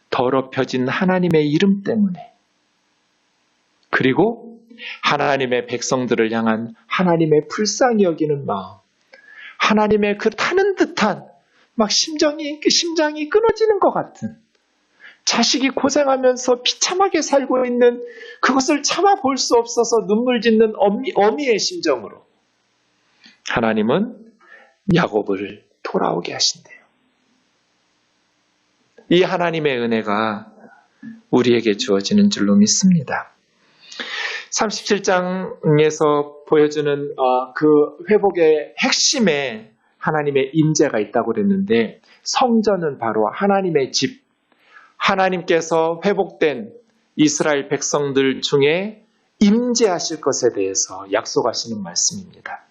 더럽혀진 하나님의 이름 때문에, 그리고 하나님의 백성들을 향한 하나님의 불쌍히 여기는 마음, 하나님의 그 타는 듯한 막 심장이 끊어지는 것 같은, 자식이 고생하면서 비참하게 살고 있는 그것을 참아볼 수 없어서 눈물 짓는 어미의 심정으로 하나님은 야곱을 돌아오게 하신대요. 이 하나님의 은혜가 우리에게 주어지는 줄로 믿습니다. 37장에서 보여주는 그 회복의 핵심에 하나님의 임재가 있다고 그랬는데, 성전은 바로 하나님의 집, 하나님께서 회복된 이스라엘 백성들 중에 임재하실 것에 대해서 약속하시는 말씀입니다.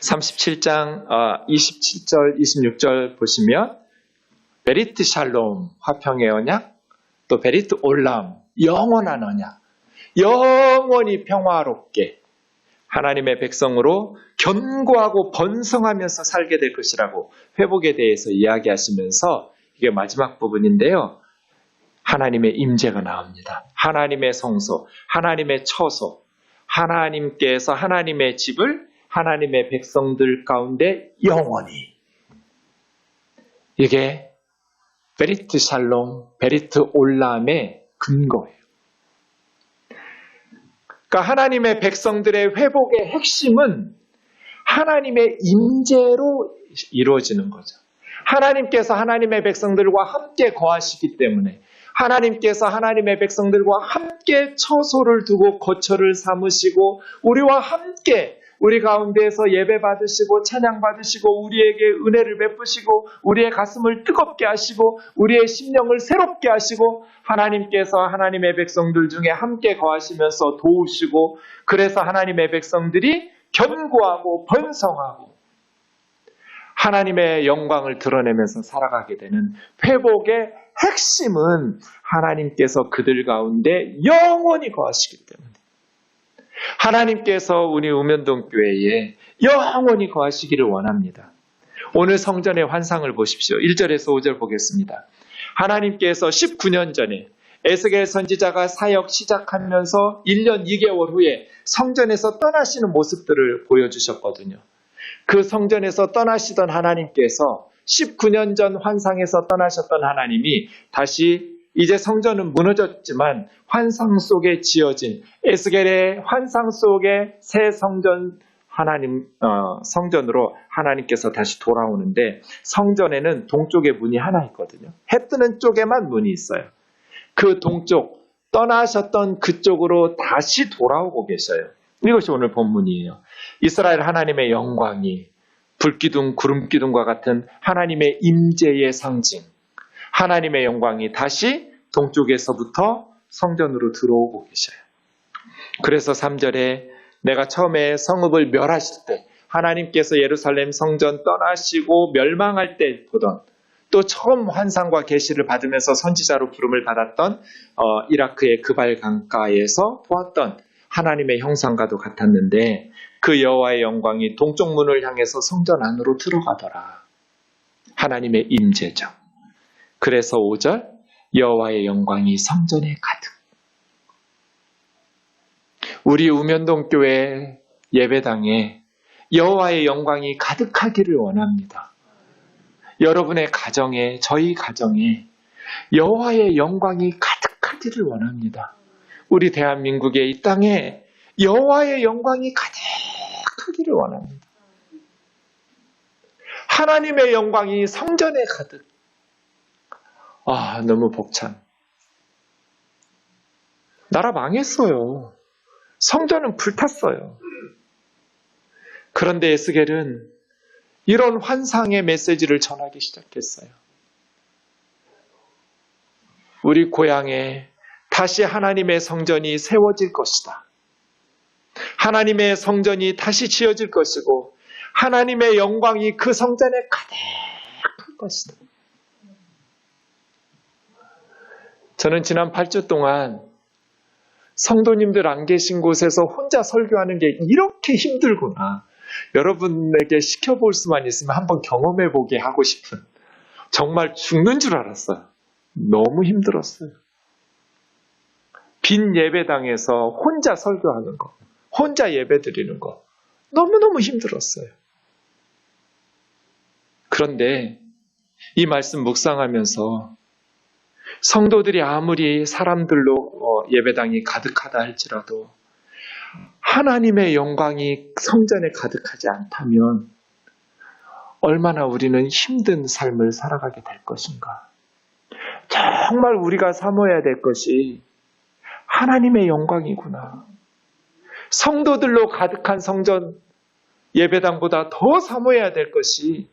37장 27절, 26절 보시면 베리트 샬롬, 화평의 언약, 또 베리트 올람, 영원한 언약, 영원히 평화롭게 하나님의 백성으로 견고하고 번성하면서 살게 될 것이라고 회복에 대해서 이야기하시면서, 이게 마지막 부분인데요. 하나님의 임재가 나옵니다. 하나님의 성소, 하나님의 처소, 하나님께서 하나님의 집을 하나님의 백성들 가운데 영원히. 이게 베리트 샬롬, 베리트 올람의 근거예요. 그러니까 하나님의 백성들의 회복의 핵심은 하나님의 임재로 이루어지는 거죠. 하나님께서 하나님의 백성들과 함께 거하시기 때문에, 하나님께서 하나님의 백성들과 함께 처소를 두고 거처를 삼으시고 우리와 함께 우리 가운데에서 예배 받으시고 찬양 받으시고 우리에게 은혜를 베푸시고 우리의 가슴을 뜨겁게 하시고 우리의 심령을 새롭게 하시고, 하나님께서 하나님의 백성들 중에 함께 거하시면서 도우시고, 그래서 하나님의 백성들이 견고하고 번성하고 하나님의 영광을 드러내면서 살아가게 되는 회복의 핵심은 하나님께서 그들 가운데 영원히 거하시기 때문에, 하나님께서 우리 우면동 교회에 영원히 거하시기를 원합니다. 오늘 성전의 환상을 보십시오. 1절에서 5절 보겠습니다. 하나님께서 19년 전에 에스겔 선지자가 사역 시작하면서 1년 2개월 후에 성전에서 떠나시는 모습들을 보여주셨거든요. 그 성전에서 떠나시던 하나님께서 19년 전 환상에서 떠나셨던 하나님이 다시 이제 성전은 무너졌지만 환상 속에 지어진 에스겔의 환상 속의 새 성전 성전으로 하나님께서 다시 돌아오는데 성전에는 동쪽에 문이 하나 있거든요. 해 뜨는 쪽에만 문이 있어요. 그 동쪽 떠나셨던 그쪽으로 다시 돌아오고 계셔요. 이것이 오늘 본문이에요. 이스라엘 하나님의 영광이 불기둥, 구름기둥과 같은 하나님의 임재의 상징, 하나님의 영광이 다시 동쪽에서부터 성전으로 들어오고 계셔요. 그래서 3절에 내가 처음에 성읍을 멸하실 때 하나님께서 예루살렘 성전 떠나시고 멸망할 때 보던 또 처음 환상과 계시를 받으면서 선지자로 부름을 받았던 이라크의 그발 강가에서 보았던 하나님의 형상과도 같았는데 그 여호와의 영광이 동쪽 문을 향해서 성전 안으로 들어가더라. 하나님의 임재죠. 그래서 5절 여호와의 영광이 성전에 가득. 우리 우면동 교회 예배당에 여호와의 영광이 가득하기를 원합니다. 여러분의 가정에, 저희 가정에 여호와의 영광이 가득하기를 원합니다. 우리 대한민국의 이 땅에 여호와의 영광이 가득하기를 원합니다. 하나님의 영광이 성전에 가득. 너무 벅찬. 나라 망했어요. 성전은 불탔어요. 그런데 에스겔은 이런 환상의 메시지를 전하기 시작했어요. 우리 고향에 다시 하나님의 성전이 세워질 것이다. 하나님의 성전이 다시 지어질 것이고 하나님의 영광이 그 성전에 가득할 것이다. 저는 지난 8주 동안 성도님들 안 계신 곳에서 혼자 설교하는 게 이렇게 힘들구나. 여러분에게 시켜볼 수만 있으면 한번 경험해보게 하고 싶은, 정말 죽는 줄 알았어요. 너무 힘들었어요. 빈 예배당에서 혼자 설교하는 거, 혼자 예배 드리는 거 너무너무 힘들었어요. 그런데 이 말씀 묵상하면서 성도들이 아무리 사람들로 예배당이 가득하다 할지라도 하나님의 영광이 성전에 가득하지 않다면 얼마나 우리는 힘든 삶을 살아가게 될 것인가. 정말 우리가 사모해야 될 것이 하나님의 영광이구나. 성도들로 가득한 성전 예배당보다 더 사모해야 될 것이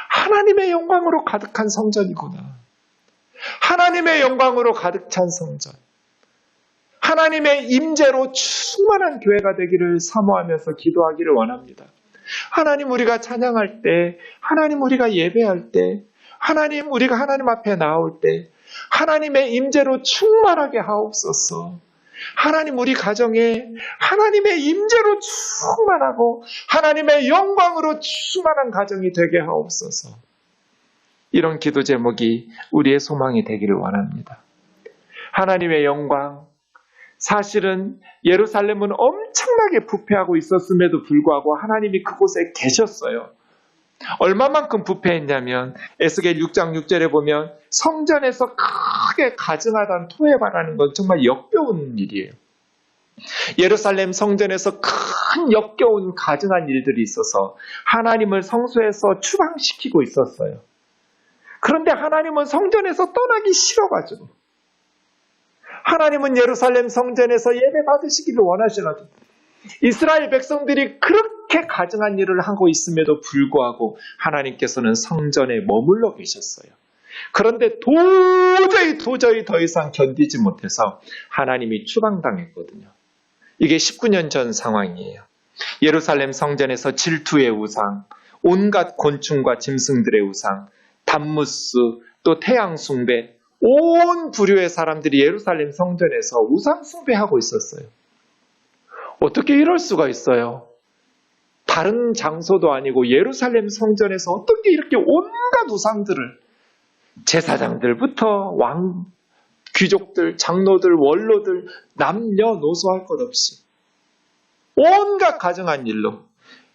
하나님의 영광으로 가득한 성전이구나. 하나님의 영광으로 가득 찬 성전. 하나님의 임재로 충만한 교회가 되기를 사모하면서 기도하기를 원합니다. 하나님 우리가 찬양할 때, 하나님 우리가 예배할 때, 하나님 우리가 하나님 앞에 나올 때 하나님의 임재로 충만하게 하옵소서. 하나님 우리 가정에 하나님의 임재로 충만하고 하나님의 영광으로 충만한 가정이 되게 하옵소서. 이런 기도 제목이 우리의 소망이 되기를 원합니다. 하나님의 영광, 사실은 예루살렘은 엄청나게 부패하고 있었음에도 불구하고 하나님이 그곳에 계셨어요. 얼마만큼 부패했냐면 에스겔 6장 6절에 보면 성전에서 크게 가증하던 토해바라는 건 정말 역겨운 일이에요. 예루살렘 성전에서 큰 역겨운 가증한 일들이 있어서 하나님을 성소에서 추방시키고 있었어요. 그런데 하나님은 성전에서 떠나기 싫어가지고 하나님은 예루살렘 성전에서 예배 받으시기를 원하시거든요. 이스라엘 백성들이 그렇게 가증한 일을 하고 있음에도 불구하고 하나님께서는 성전에 머물러 계셨어요. 그런데 도저히 더 이상 견디지 못해서 하나님이 추방당했거든요. 이게 19년 전 상황이에요. 예루살렘 성전에서 질투의 우상, 온갖 곤충과 짐승들의 우상, 단무스, 또 태양 숭배, 온 부류의 사람들이 예루살렘 성전에서 우상 숭배하고 있었어요. 어떻게 이럴 수가 있어요? 다른 장소도 아니고 예루살렘 성전에서 어떻게 이렇게 온갖 우상들을, 제사장들부터 왕, 귀족들, 장로들, 원로들, 남녀노소 할 것 없이 온갖 가증한 일로,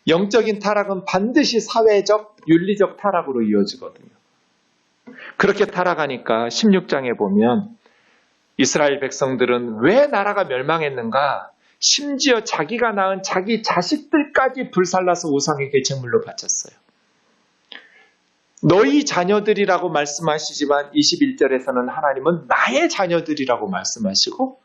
영적인 타락은 반드시 사회적, 윤리적 타락으로 이어지거든요. 그렇게 타락하니까 16장에 보면 이스라엘 백성들은 왜 나라가 멸망했는가? 심지어 자기가 낳은 자기 자식들까지 불살라서 우상에게 제물로 바쳤어요. 너희 자녀들이라고 말씀하시지만 21절에서는 하나님은 나의 자녀들이라고 말씀하시고,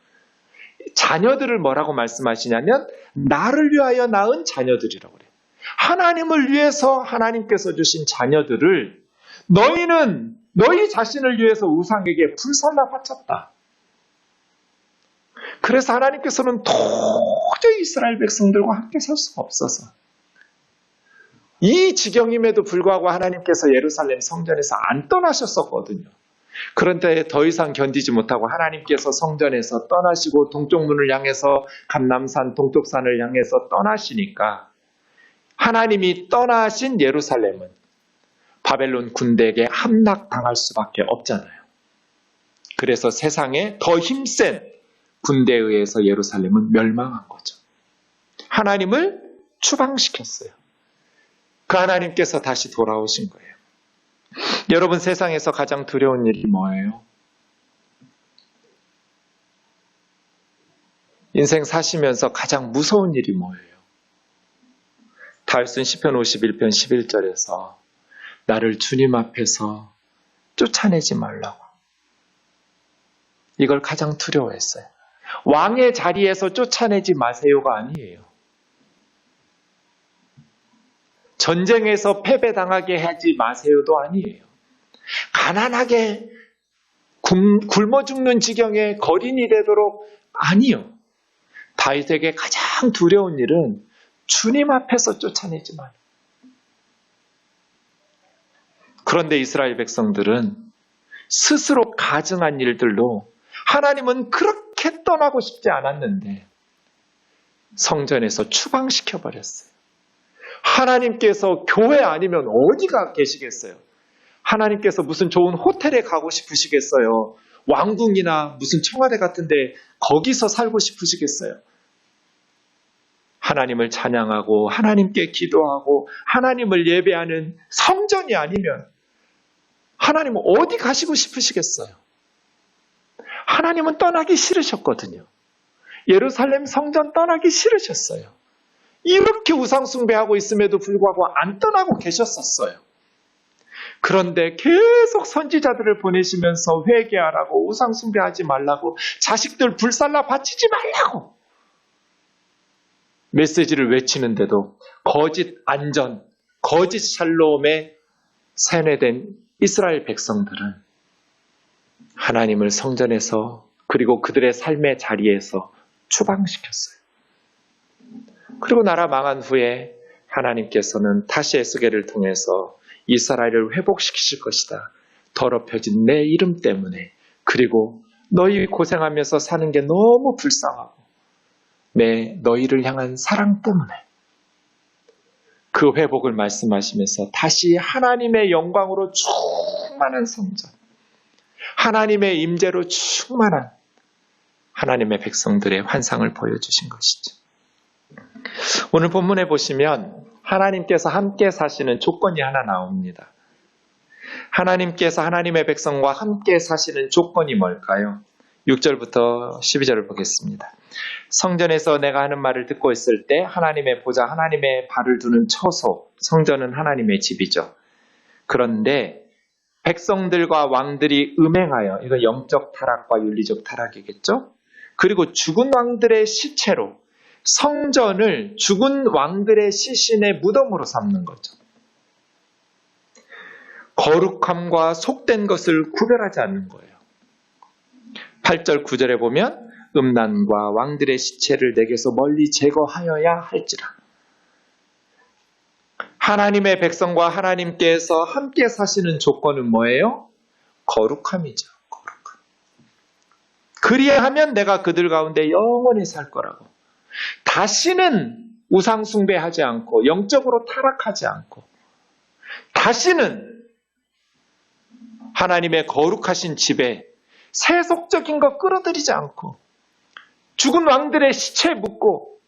자녀들을 뭐라고 말씀하시냐면 나를 위하여 낳은 자녀들이라고 그래요. 하나님을 위해서 하나님께서 주신 자녀들을 너희는 너희 자신을 위해서 우상에게 불살라 바쳤다. 그래서 하나님께서는 도저히 이스라엘 백성들과 함께 살 수가 없어서 이 지경임에도 불구하고 하나님께서 예루살렘 성전에서 안 떠나셨었거든요. 그런데 더 이상 견디지 못하고 하나님께서 성전에서 떠나시고 동쪽 문을 향해서 감람산, 동쪽산을 향해서 떠나시니까 하나님이 떠나신 예루살렘은 바벨론 군대에게 함락당할 수밖에 없잖아요. 그래서 세상에 더 힘센 군대에 의해서 예루살렘은 멸망한 거죠. 하나님을 추방시켰어요. 그 하나님께서 다시 돌아오신 거예요. 여러분, 세상에서 가장 두려운 일이 뭐예요? 인생 사시면서 가장 무서운 일이 뭐예요? 다윗은 시편 51편 11절에서 나를 주님 앞에서 쫓아내지 말라고, 이걸 가장 두려워했어요. 왕의 자리에서 쫓아내지 마세요가 아니에요. 전쟁에서 패배당하게 하지 마세요도 아니에요. 가난하게 굶어 죽는 지경에 거린이 되도록, 아니요. 다윗에게 가장 두려운 일은 주님 앞에서 쫓아내지 마. 그런데 이스라엘 백성들은 스스로 가증한 일들로 하나님은 그렇게 떠나고 싶지 않았는데 성전에서 추방시켜버렸어요. 하나님께서 교회 아니면 어디가 계시겠어요? 하나님께서 무슨 좋은 호텔에 가고 싶으시겠어요? 왕궁이나 무슨 청와대 같은데 거기서 살고 싶으시겠어요? 하나님을 찬양하고 하나님께 기도하고 하나님을 예배하는 성전이 아니면 하나님은 어디 가시고 싶으시겠어요? 하나님은 떠나기 싫으셨거든요. 예루살렘 성전 떠나기 싫으셨어요. 이렇게 우상 숭배하고 있음에도 불구하고 안 떠나고 계셨었어요. 그런데 계속 선지자들을 보내시면서 회개하라고, 우상 숭배하지 말라고, 자식들 불살라 바치지 말라고 메시지를 외치는데도 거짓 안전, 거짓 샬롬에 세뇌된 이스라엘 백성들은 하나님을 성전에서, 그리고 그들의 삶의 자리에서 추방시켰어요. 그리고 나라 망한 후에 하나님께서는 다시 에스겔을 통해서 이스라엘을 회복시키실 것이다. 더럽혀진 내 이름 때문에, 그리고 너희 고생하면서 사는 게 너무 불쌍하고 내 너희를 향한 사랑 때문에, 그 회복을 말씀하시면서 다시 하나님의 영광으로 충만한 성전, 하나님의 임재로 충만한 하나님의 백성들의 환상을 보여주신 것이죠. 오늘 본문에 보시면 하나님께서 함께 사시는 조건이 하나 나옵니다. 하나님께서 하나님의 백성과 함께 사시는 조건이 뭘까요? 6절부터 12절을 보겠습니다. 성전에서 내가 하는 말을 듣고 있을 때 하나님의 보좌, 하나님의 발을 두는 처소, 성전은 하나님의 집이죠. 그런데 백성들과 왕들이 음행하여, 이건 영적 타락과 윤리적 타락이겠죠? 그리고 죽은 왕들의 시체로 성전을 죽은 왕들의 시신의 무덤으로 삼는 거죠. 거룩함과 속된 것을 구별하지 않는 거예요. 8절 9절에 보면 음란과 왕들의 시체를 내게서 멀리 제거하여야 할지라. 하나님의 백성과 하나님께서 함께 사시는 조건은 뭐예요? 거룩함이죠. 거룩함. 그리하면 내가 그들 가운데 영원히 살 거라고. 다시는 우상숭배하지 않고 영적으로 타락하지 않고 다시는 하나님의 거룩하신 집에 세속적인 것 끌어들이지 않고 죽은 왕들의 시체에 묻고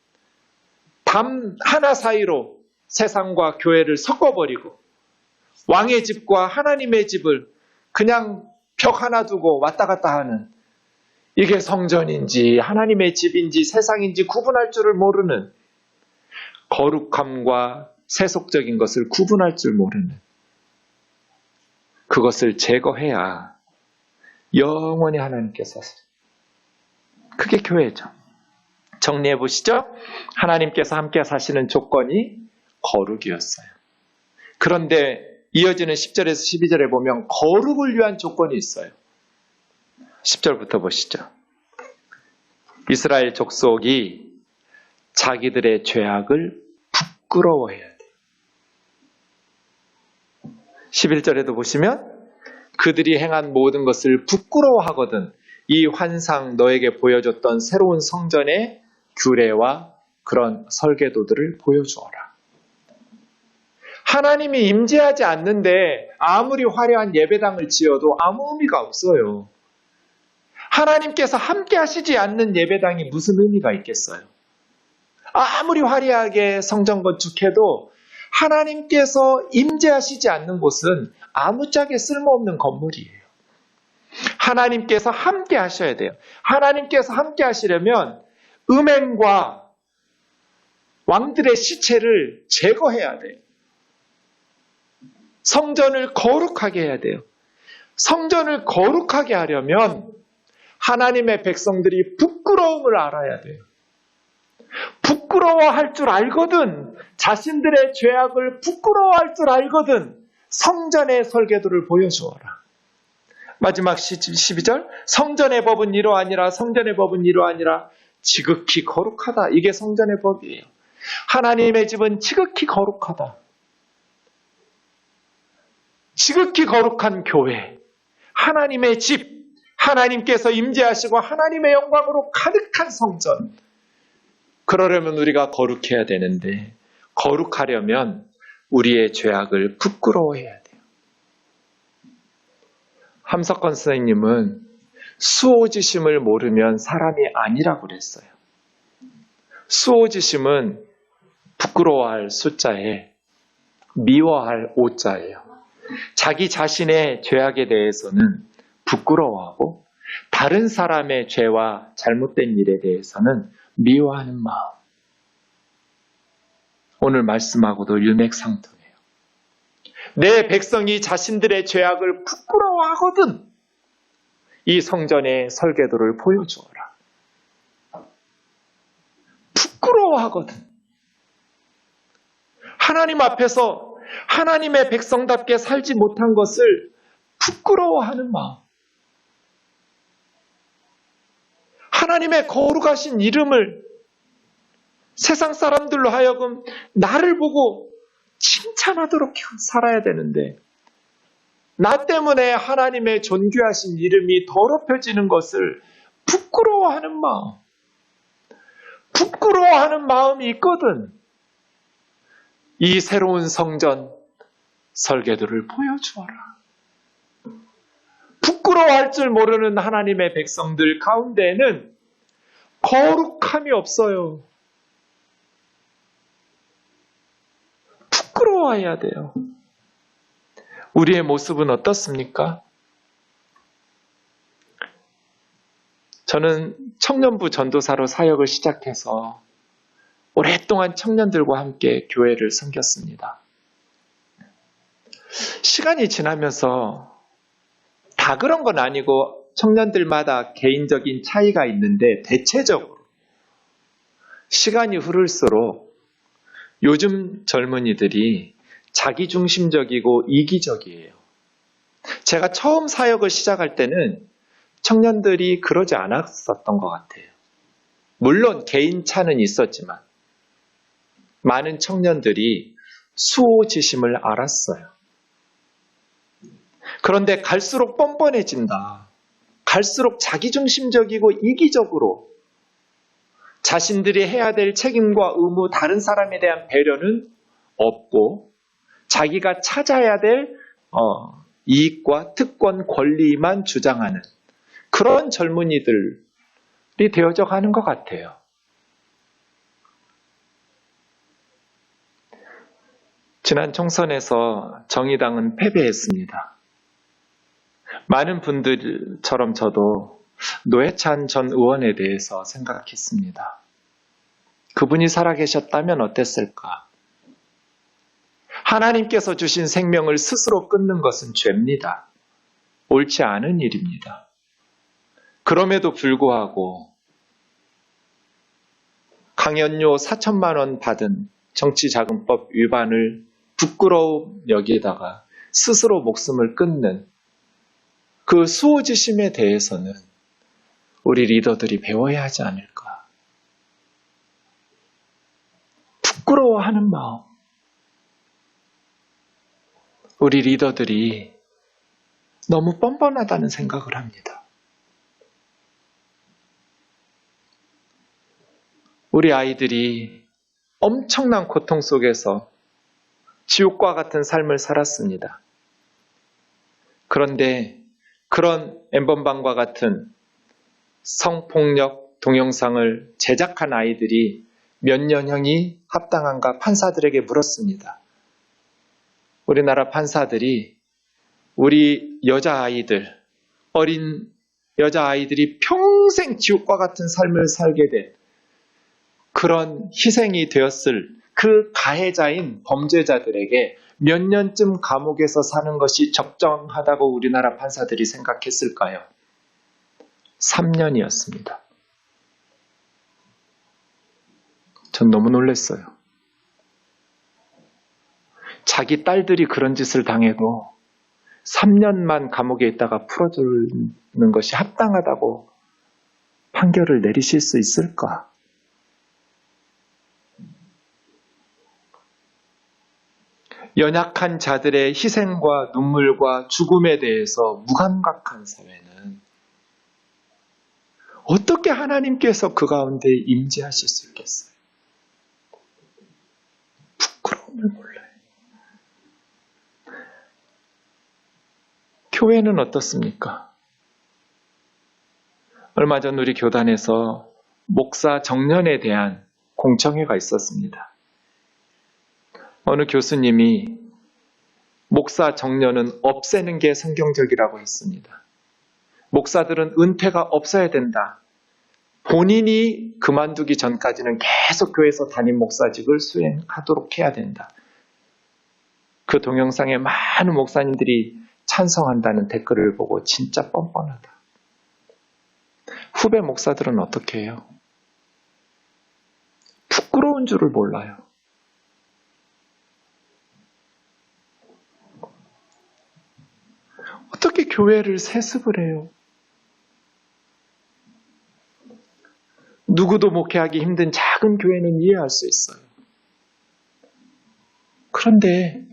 담 하나 사이로 세상과 교회를 섞어버리고 왕의 집과 하나님의 집을 그냥 벽 하나 두고 왔다 갔다 하는, 이게 성전인지 하나님의 집인지 세상인지 구분할 줄을 모르는, 거룩함과 세속적인 것을 구분할 줄 모르는, 그것을 제거해야 영원히 하나님께서, 그게 교회죠. 정리해 보시죠. 하나님께서 함께 사시는 조건이 거룩이었어요. 그런데 이어지는 10절에서 12절에 보면 거룩을 위한 조건이 있어요. 10절부터 보시죠. 이스라엘 족속이 자기들의 죄악을 부끄러워해야 돼요. 11절에도 보시면 그들이 행한 모든 것을 부끄러워하거든 이 환상 너에게 보여줬던 새로운 성전의 규례와 그런 설계도들을 보여주어라. 하나님이 임재하지 않는데 아무리 화려한 예배당을 지어도 아무 의미가 없어요. 하나님께서 함께 하시지 않는 예배당이 무슨 의미가 있겠어요? 아무리 화려하게 성전 건축해도 하나님께서 임재하시지 않는 곳은 아무짝에 쓸모없는 건물이에요. 하나님께서 함께 하셔야 돼요. 하나님께서 함께 하시려면 음행과 왕들의 시체를 제거해야 돼요. 성전을 거룩하게 해야 돼요. 성전을 거룩하게 하려면 하나님의 백성들이 부끄러움을 알아야 돼요. 부끄러워할 줄 알거든, 자신들의 죄악을 부끄러워할 줄 알거든 성전의 설계도를 보여주어라. 마지막 12절, 성전의 법은 이러하니라, 성전의 법은 이러하니라. 지극히 거룩하다. 이게 성전의 법이에요. 하나님의 집은 지극히 거룩하다. 지극히 거룩한 교회, 하나님의 집, 하나님께서 임재하시고 하나님의 영광으로 가득한 성전. 그러려면 우리가 거룩해야 되는데, 거룩하려면 우리의 죄악을 부끄러워해야 돼요. 함석건 선생님은 수오지심을 모르면 사람이 아니라고 그랬어요. 수오지심은 부끄러워할 숫자에 미워할 오자예요. 자기 자신의 죄악에 대해서는 부끄러워하고 다른 사람의 죄와 잘못된 일에 대해서는 미워하는 마음. 오늘 말씀하고도 일맥상통해요. 내 백성이 자신들의 죄악을 부끄러워하거든 이 성전의 설계도를 보여주어라. 부끄러워하거든. 하나님 앞에서 하나님의 백성답게 살지 못한 것을 부끄러워하는 마음. 하나님의 거룩하신 이름을 세상 사람들로 하여금 나를 보고 칭찬하도록 살아야 되는데, 나 때문에 하나님의 존귀하신 이름이 더럽혀지는 것을 부끄러워하는 마음. 부끄러워하는 마음이 있거든. 이 새로운 성전 설계도를 보여주어라. 부끄러워할 줄 모르는 하나님의 백성들 가운데에는 거룩함이 없어요. 부끄러워해야 돼요. 우리의 모습은 어떻습니까? 저는 청년부 전도사로 사역을 시작해서 오랫동안 청년들과 함께 교회를 섬겼습니다. 시간이 지나면서 다 그런 건 아니고 청년들마다 개인적인 차이가 있는데, 대체적으로 시간이 흐를수록 요즘 젊은이들이 자기중심적이고 이기적이에요. 제가 처음 사역을 시작할 때는 청년들이 그러지 않았었던 것 같아요. 물론 개인 차는 있었지만 많은 청년들이 수호지심을 알았어요. 그런데 갈수록 뻔뻔해진다. 갈수록 자기중심적이고 이기적으로 자신들이 해야 될 책임과 의무, 다른 사람에 대한 배려는 없고 자기가 찾아야 될 이익과 특권, 권리만 주장하는 그런 젊은이들이 되어져 가는 것 같아요. 지난 총선에서 정의당은 패배했습니다. 많은 분들처럼 저도 노회찬 전 의원에 대해서 생각했습니다. 그분이 살아계셨다면 어땠을까? 하나님께서 주신 생명을 스스로 끊는 것은 죄입니다. 옳지 않은 일입니다. 그럼에도 불구하고 강연료 4천만 원 받은 정치자금법 위반을 부끄러움 여기에다가 스스로 목숨을 끊는 그 수호지심에 대해서는 우리 리더들이 배워야 하지 않을까. 부끄러워하는 마음. 우리 리더들이 너무 뻔뻔하다는 생각을 합니다. 우리 아이들이 엄청난 고통 속에서 지옥과 같은 삶을 살았습니다. 그런데 그런 엠번방과 같은 성폭력 동영상을 제작한 아이들이 몇 년형이 합당한가 판사들에게 물었습니다. 우리나라 판사들이 우리 여자아이들, 어린 여자아이들이 평생 지옥과 같은 삶을 살게 된 그런 희생이 되었을 그 가해자인 범죄자들에게 몇 년쯤 감옥에서 사는 것이 적정하다고 우리나라 판사들이 생각했을까요? 3년이었습니다. 전 너무 놀랐어요. 자기 딸들이 그런 짓을 당해도 3년만 감옥에 있다가 풀어주는 것이 합당하다고 판결을 내리실 수 있을까? 연약한 자들의 희생과 눈물과 죽음에 대해서 무감각한 사회는 어떻게 하나님께서 그 가운데 임재하실 수 있겠어요? 부끄러움을 몰라요. 교회는 어떻습니까? 얼마 전 우리 교단에서 목사 정년에 대한 공청회가 있었습니다. 어느 교수님이 목사 정년은 없애는 게 성경적이라고 했습니다. 목사들은 은퇴가 없어야 된다. 본인이 그만두기 전까지는 계속 교회에서 담임 목사직을 수행하도록 해야 된다. 그 동영상에 많은 목사님들이 찬성한다는 댓글을 보고 진짜 뻔뻔하다. 후배 목사들은 어떻게 해요? 부끄러운 줄을 몰라요. 어떻게 교회를 세습을 해요? 누구도 목회하기 힘든 작은 교회는 이해할 수 있어요. 그런데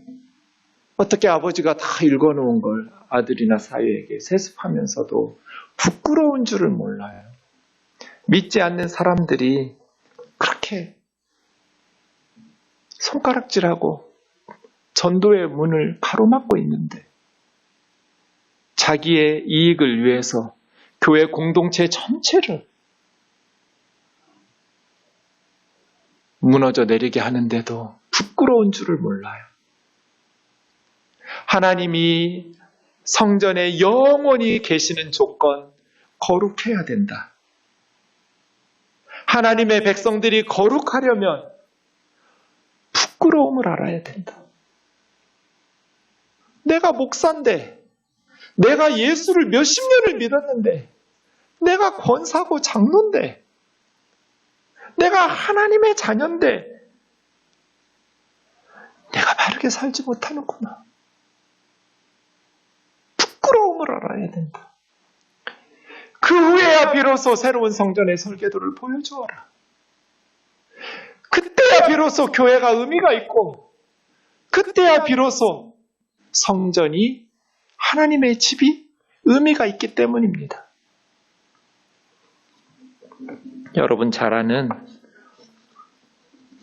어떻게 아버지가 다 읽어놓은 걸 아들이나 사위에게 세습하면서도 부끄러운 줄을 몰라요. 믿지 않는 사람들이 그렇게 손가락질하고 전도의 문을 가로막고 있는데 자기의 이익을 위해서 교회 공동체 전체를 무너져 내리게 하는데도 부끄러운 줄을 몰라요. 하나님이 성전에 영원히 계시는 조건, 거룩해야 된다. 하나님의 백성들이 거룩하려면 부끄러움을 알아야 된다. 내가 목사인데, 내가 예수를 몇십 년을 믿었는데, 내가 권사고 장로인데, 내가 하나님의 자녀인데, 내가 바르게 살지 못하는구나. 부끄러움을 알아야 된다. 그 후에야 비로소 새로운 성전의 설계도를 보여주어라. 그때야 비로소 교회가 의미가 있고, 그때야 비로소 성전이 하나님의 집이 의미가 있기 때문입니다. 여러분 잘 아는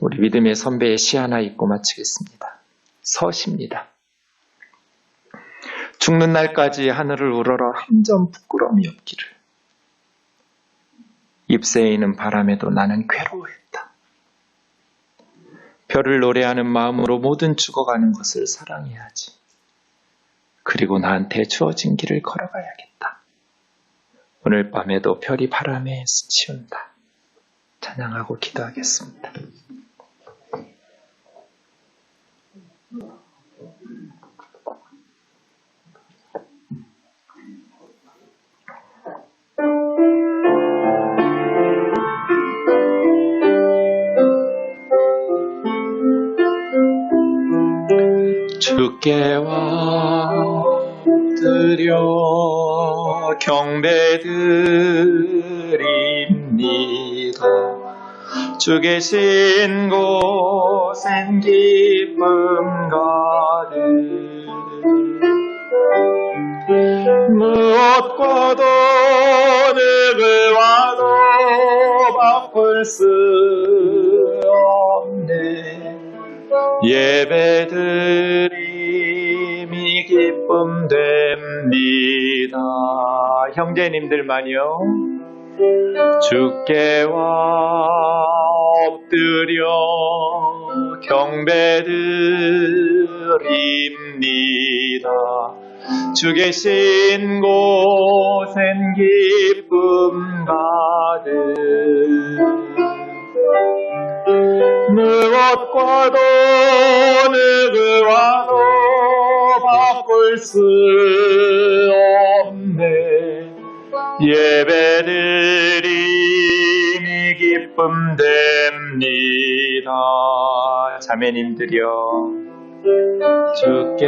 우리 믿음의 선배의 시 하나 읽고 마치겠습니다. 서시입니다. 죽는 날까지 하늘을 우러러 한 점 부끄러움이 없기를. 잎새에 있는 바람에도 나는 괴로워했다. 별을 노래하는 마음으로 모든 죽어가는 것을 사랑해야지. 그리고 나한테 주어진 길을 걸어가야겠다. 오늘 밤에도 별이 바람에 스치운다. 찬양하고 기도하겠습니다. 주께 엎드려 경배드립니다. 주 계신 곳엔 기쁨 가득. 무엇과도 늙을 와도 바꿀 수 없네. 예배드림이 기쁨 됩니다. 형제님들만요. 주께 엎드려 경배드립니다. 주 계신 곳엔 기쁨 가득. 무엇과도 늙을 와도 바꿀 수 없네. 예배드림이 기쁨 됩니다. 자매님들이여, 주께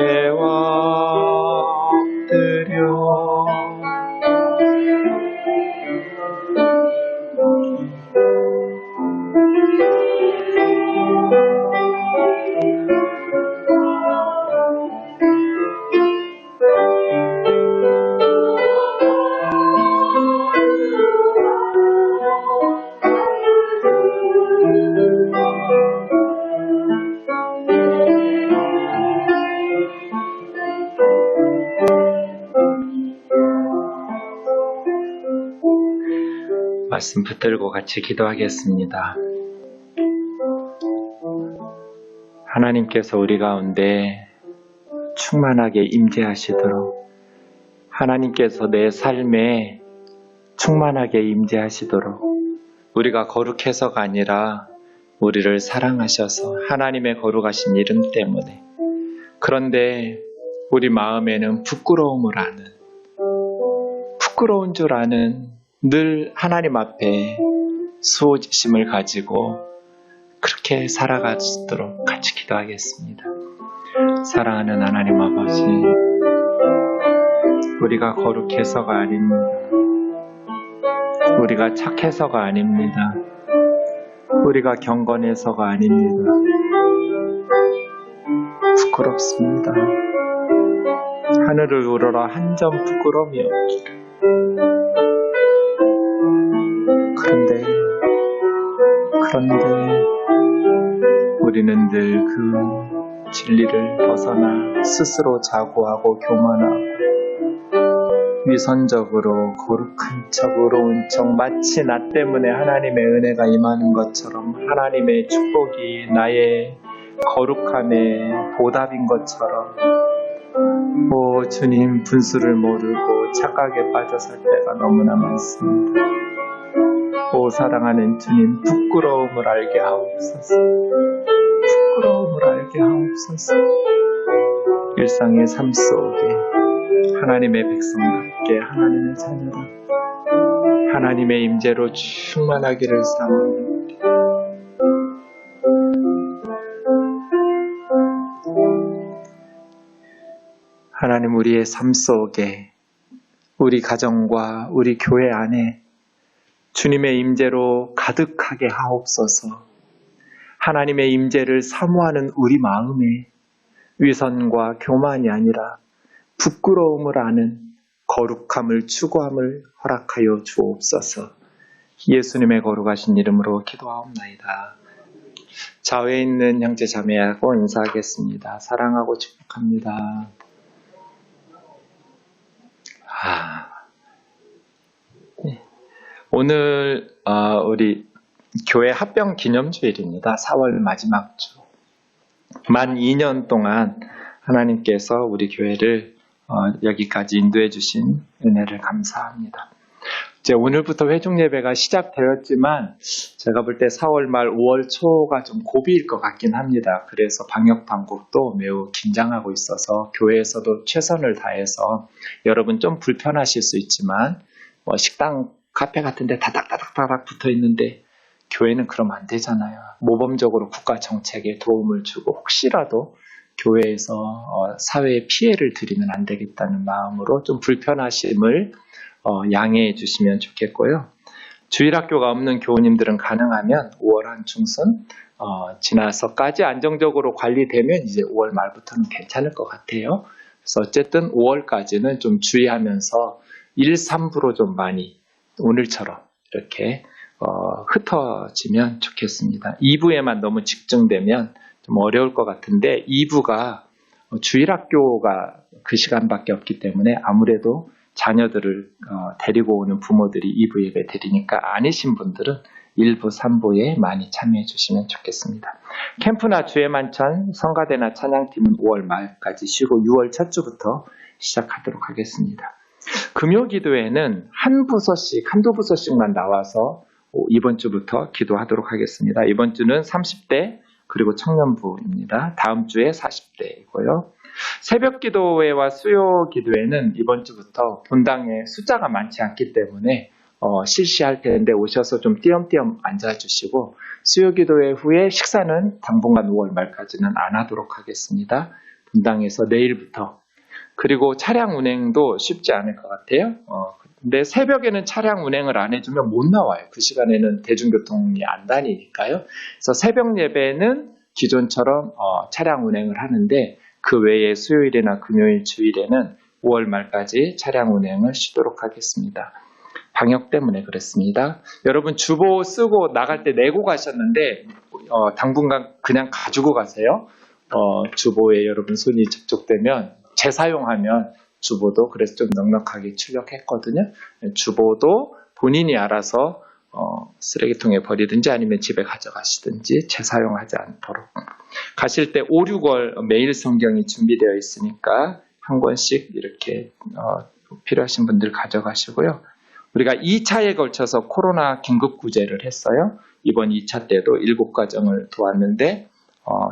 엎드려 말씀 붙들고 같이 기도하겠습니다. 하나님께서 우리 가운데 충만하게 임재하시도록, 하나님께서 내 삶에 충만하게 임재하시도록, 우리가 거룩해서가 아니라 우리를 사랑하셔서 하나님의 거룩하신 이름 때문에, 그런데 우리 마음에는 부끄러움을 아는, 부끄러운 줄 아는 늘 하나님 앞에 수호지심을 가지고 그렇게 살아가도록 같이 기도하겠습니다. 사랑하는 하나님 아버지, 우리가 거룩해서가 아닙니다. 우리가 착해서가 아닙니다. 우리가 경건해서가 아닙니다. 부끄럽습니다. 하늘을 우러러 한 점 부끄러움이 없기를. 그런데 우리는 늘 그 진리를 벗어나 스스로 자고하고 교만하고 위선적으로 거룩한 척, 의로운 척, 마치 나 때문에 하나님의 은혜가 임하는 것처럼, 하나님의 축복이 나의 거룩함의 보답인 것처럼, 오 주님, 분수를 모르고 착각에 빠져 살 때가 너무나 많습니다. 오 사랑하는 주님, 부끄러움을 알게 하옵소서. 부끄러움을 알게 하옵소서. 일상의 삶 속에 하나님의 백성답게, 하나님의 자녀로 하나님의 임재로 충만하기를 사모합니다. 하나님, 우리의 삶 속에, 우리 가정과 우리 교회 안에 주님의 임재로 가득하게 하옵소서. 하나님의 임재를 사모하는 우리 마음에 위선과 교만이 아니라 부끄러움을 아는 거룩함을 추구함을 허락하여 주옵소서. 예수님의 거룩하신 이름으로 기도하옵나이다. 좌우에 있는 형제 자매하고 인사하겠습니다. 사랑하고 축복합니다. 오늘 우리 교회 합병 기념주일입니다. 4월 마지막 주. 만 2년 동안 하나님께서 우리 교회를 여기까지 인도해 주신 은혜를 감사합니다. 이제 오늘부터 회중 예배가 시작되었지만 제가 볼 때 4월 말 5월 초가 좀 고비일 것 같긴 합니다. 그래서 방역 당국도 매우 긴장하고 있어서 교회에서도 최선을 다해서 여러분 좀 불편하실 수 있지만 식당, 카페 같은 데 다닥다닥 붙어 있는데 교회는 그러면 안 되잖아요. 모범적으로 국가 정책에 도움을 주고 혹시라도 교회에서 사회에 피해를 드리면 안 되겠다는 마음으로 좀 불편하심을 양해해 주시면 좋겠고요. 주일학교가 없는 교우님들은 가능하면 5월 한 중순 지나서까지 안정적으로 관리되면 이제 5월 말부터는 괜찮을 것 같아요. 그래서 어쨌든 5월까지는 좀 주의하면서 1, 3부로 좀 많이 오늘처럼 이렇게 흩어지면 좋겠습니다. 2부에만 너무 집중되면 좀 어려울 것 같은데 2부가 주일학교가 그 시간밖에 없기 때문에 아무래도 자녀들을 데리고 오는 부모들이 2부 예배 드리니까 아니신 분들은 1부, 3부에 많이 참여해 주시면 좋겠습니다. 캠프나 주의만찬, 성가대나 찬양팀은 5월 말까지 쉬고 6월 첫 주부터 시작하도록 하겠습니다. 금요 기도회는 한두 부서씩만 나와서 이번 주부터 기도하도록 하겠습니다. 이번 주는 30대 그리고 청년부입니다. 다음 주에 40대이고요. 새벽 기도회와 수요 기도회는 이번 주부터 본당에 숫자가 많지 않기 때문에 실시할 텐데 오셔서 좀 띄엄띄엄 앉아주시고 수요 기도회 후에 식사는 당분간 5월 말까지는 안 하도록 하겠습니다. 본당에서 내일부터 그리고 차량 운행도 쉽지 않을 것 같아요. 근데 새벽에는 차량 운행을 안 해주면 못 나와요. 그 시간에는 대중교통이 안 다니니까요. 그래서 새벽 예배는 기존처럼 차량 운행을 하는데 그 외에 수요일이나 금요일, 주일에는 5월 말까지 차량 운행을 쉬도록 하겠습니다. 방역 때문에 그렇습니다. 여러분 주보 쓰고 나갈 때 내고 가셨는데 당분간 그냥 가지고 가세요. 주보에 여러분 손이 접촉되면 재사용하면 주보도 그래서 좀 넉넉하게 출력했거든요. 주보도 본인이 알아서 쓰레기통에 버리든지 아니면 집에 가져가시든지 재사용하지 않도록. 가실 때 5, 6월 매일 성경이 준비되어 있으니까 한 권씩 이렇게 필요하신 분들 가져가시고요. 우리가 2차에 걸쳐서 코로나 긴급구제를 했어요. 이번 2차 때도 7가정을 도왔는데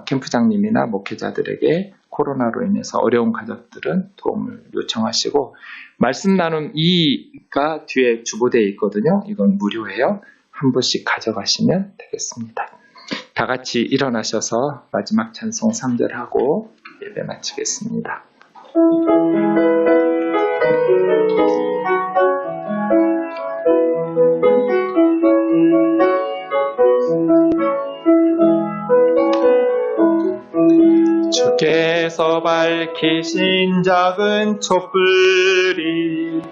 캠프장님이나 목회자들에게 코로나로 인해서 어려운 가족들은 도움을 요청하시고 말씀 나눔 2가 뒤에 주보되어 있거든요. 이건 무료예요. 한 분씩 가져가시면 되겠습니다. 다 같이 일어나셔서 마지막 찬송 3절하고 예배 마치겠습니다. 주께서 밝히신 작은 촛불이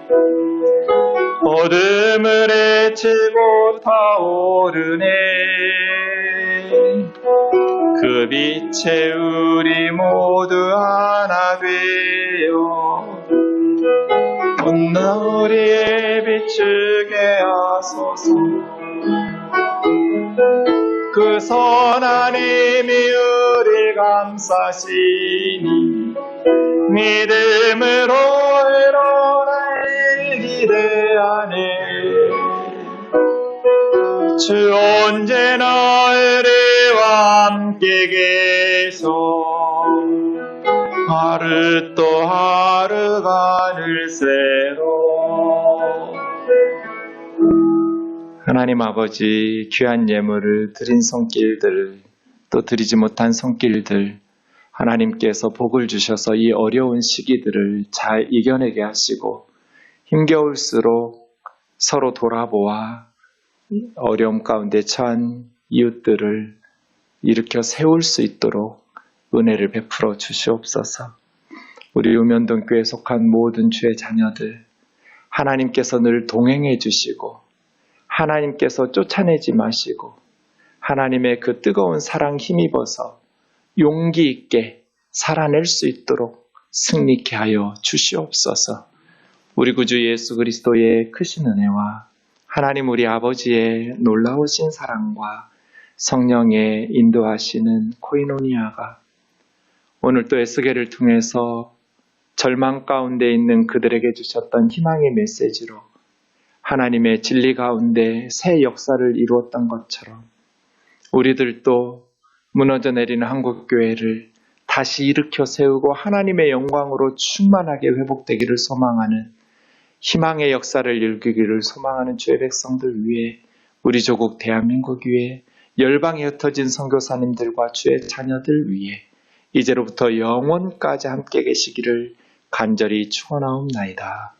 어둠을 헤치고 타오르네. 그 빛에 우리 모두 하나 되어 온 우리에 비추게 하소서. 그 선한 힘이 우리 감싸시니 믿음으로 일어날 기대하네. 주 언제나 우리와 함께 계셔 하루 또 하루가 늘새로. 하나님 아버지, 귀한 예물을 드린 손길들, 또 드리지 못한 손길들, 하나님께서 복을 주셔서 이 어려운 시기들을 잘 이겨내게 하시고 힘겨울수록 서로 돌아보아 어려움 가운데 처한 이웃들을 일으켜 세울 수 있도록 은혜를 베풀어 주시옵소서. 우리 우면동교회에 속한 모든 주의 자녀들, 하나님께서 늘 동행해 주시고 하나님께서 쫓아내지 마시고 하나님의 그 뜨거운 사랑 힘입어서 용기 있게 살아낼 수 있도록 승리케 하여 주시옵소서. 우리 구주 예수 그리스도의 크신 은혜와 하나님 우리 아버지의 놀라우신 사랑과 성령의 인도하시는 코이노니아가 오늘 또 에스겔을 통해서 절망 가운데 있는 그들에게 주셨던 희망의 메시지로 하나님의 진리 가운데 새 역사를 이루었던 것처럼 우리들도 무너져 내리는 한국교회를 다시 일으켜 세우고 하나님의 영광으로 충만하게 회복되기를 소망하는 희망의 역사를 일으키기를 소망하는 주의 백성들 위해 우리 조국 대한민국 위해 열방에 흩어진 선교사님들과 주의 자녀들 위해 이제로부터 영원까지 함께 계시기를 간절히 축원하옵나이다.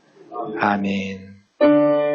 아멘.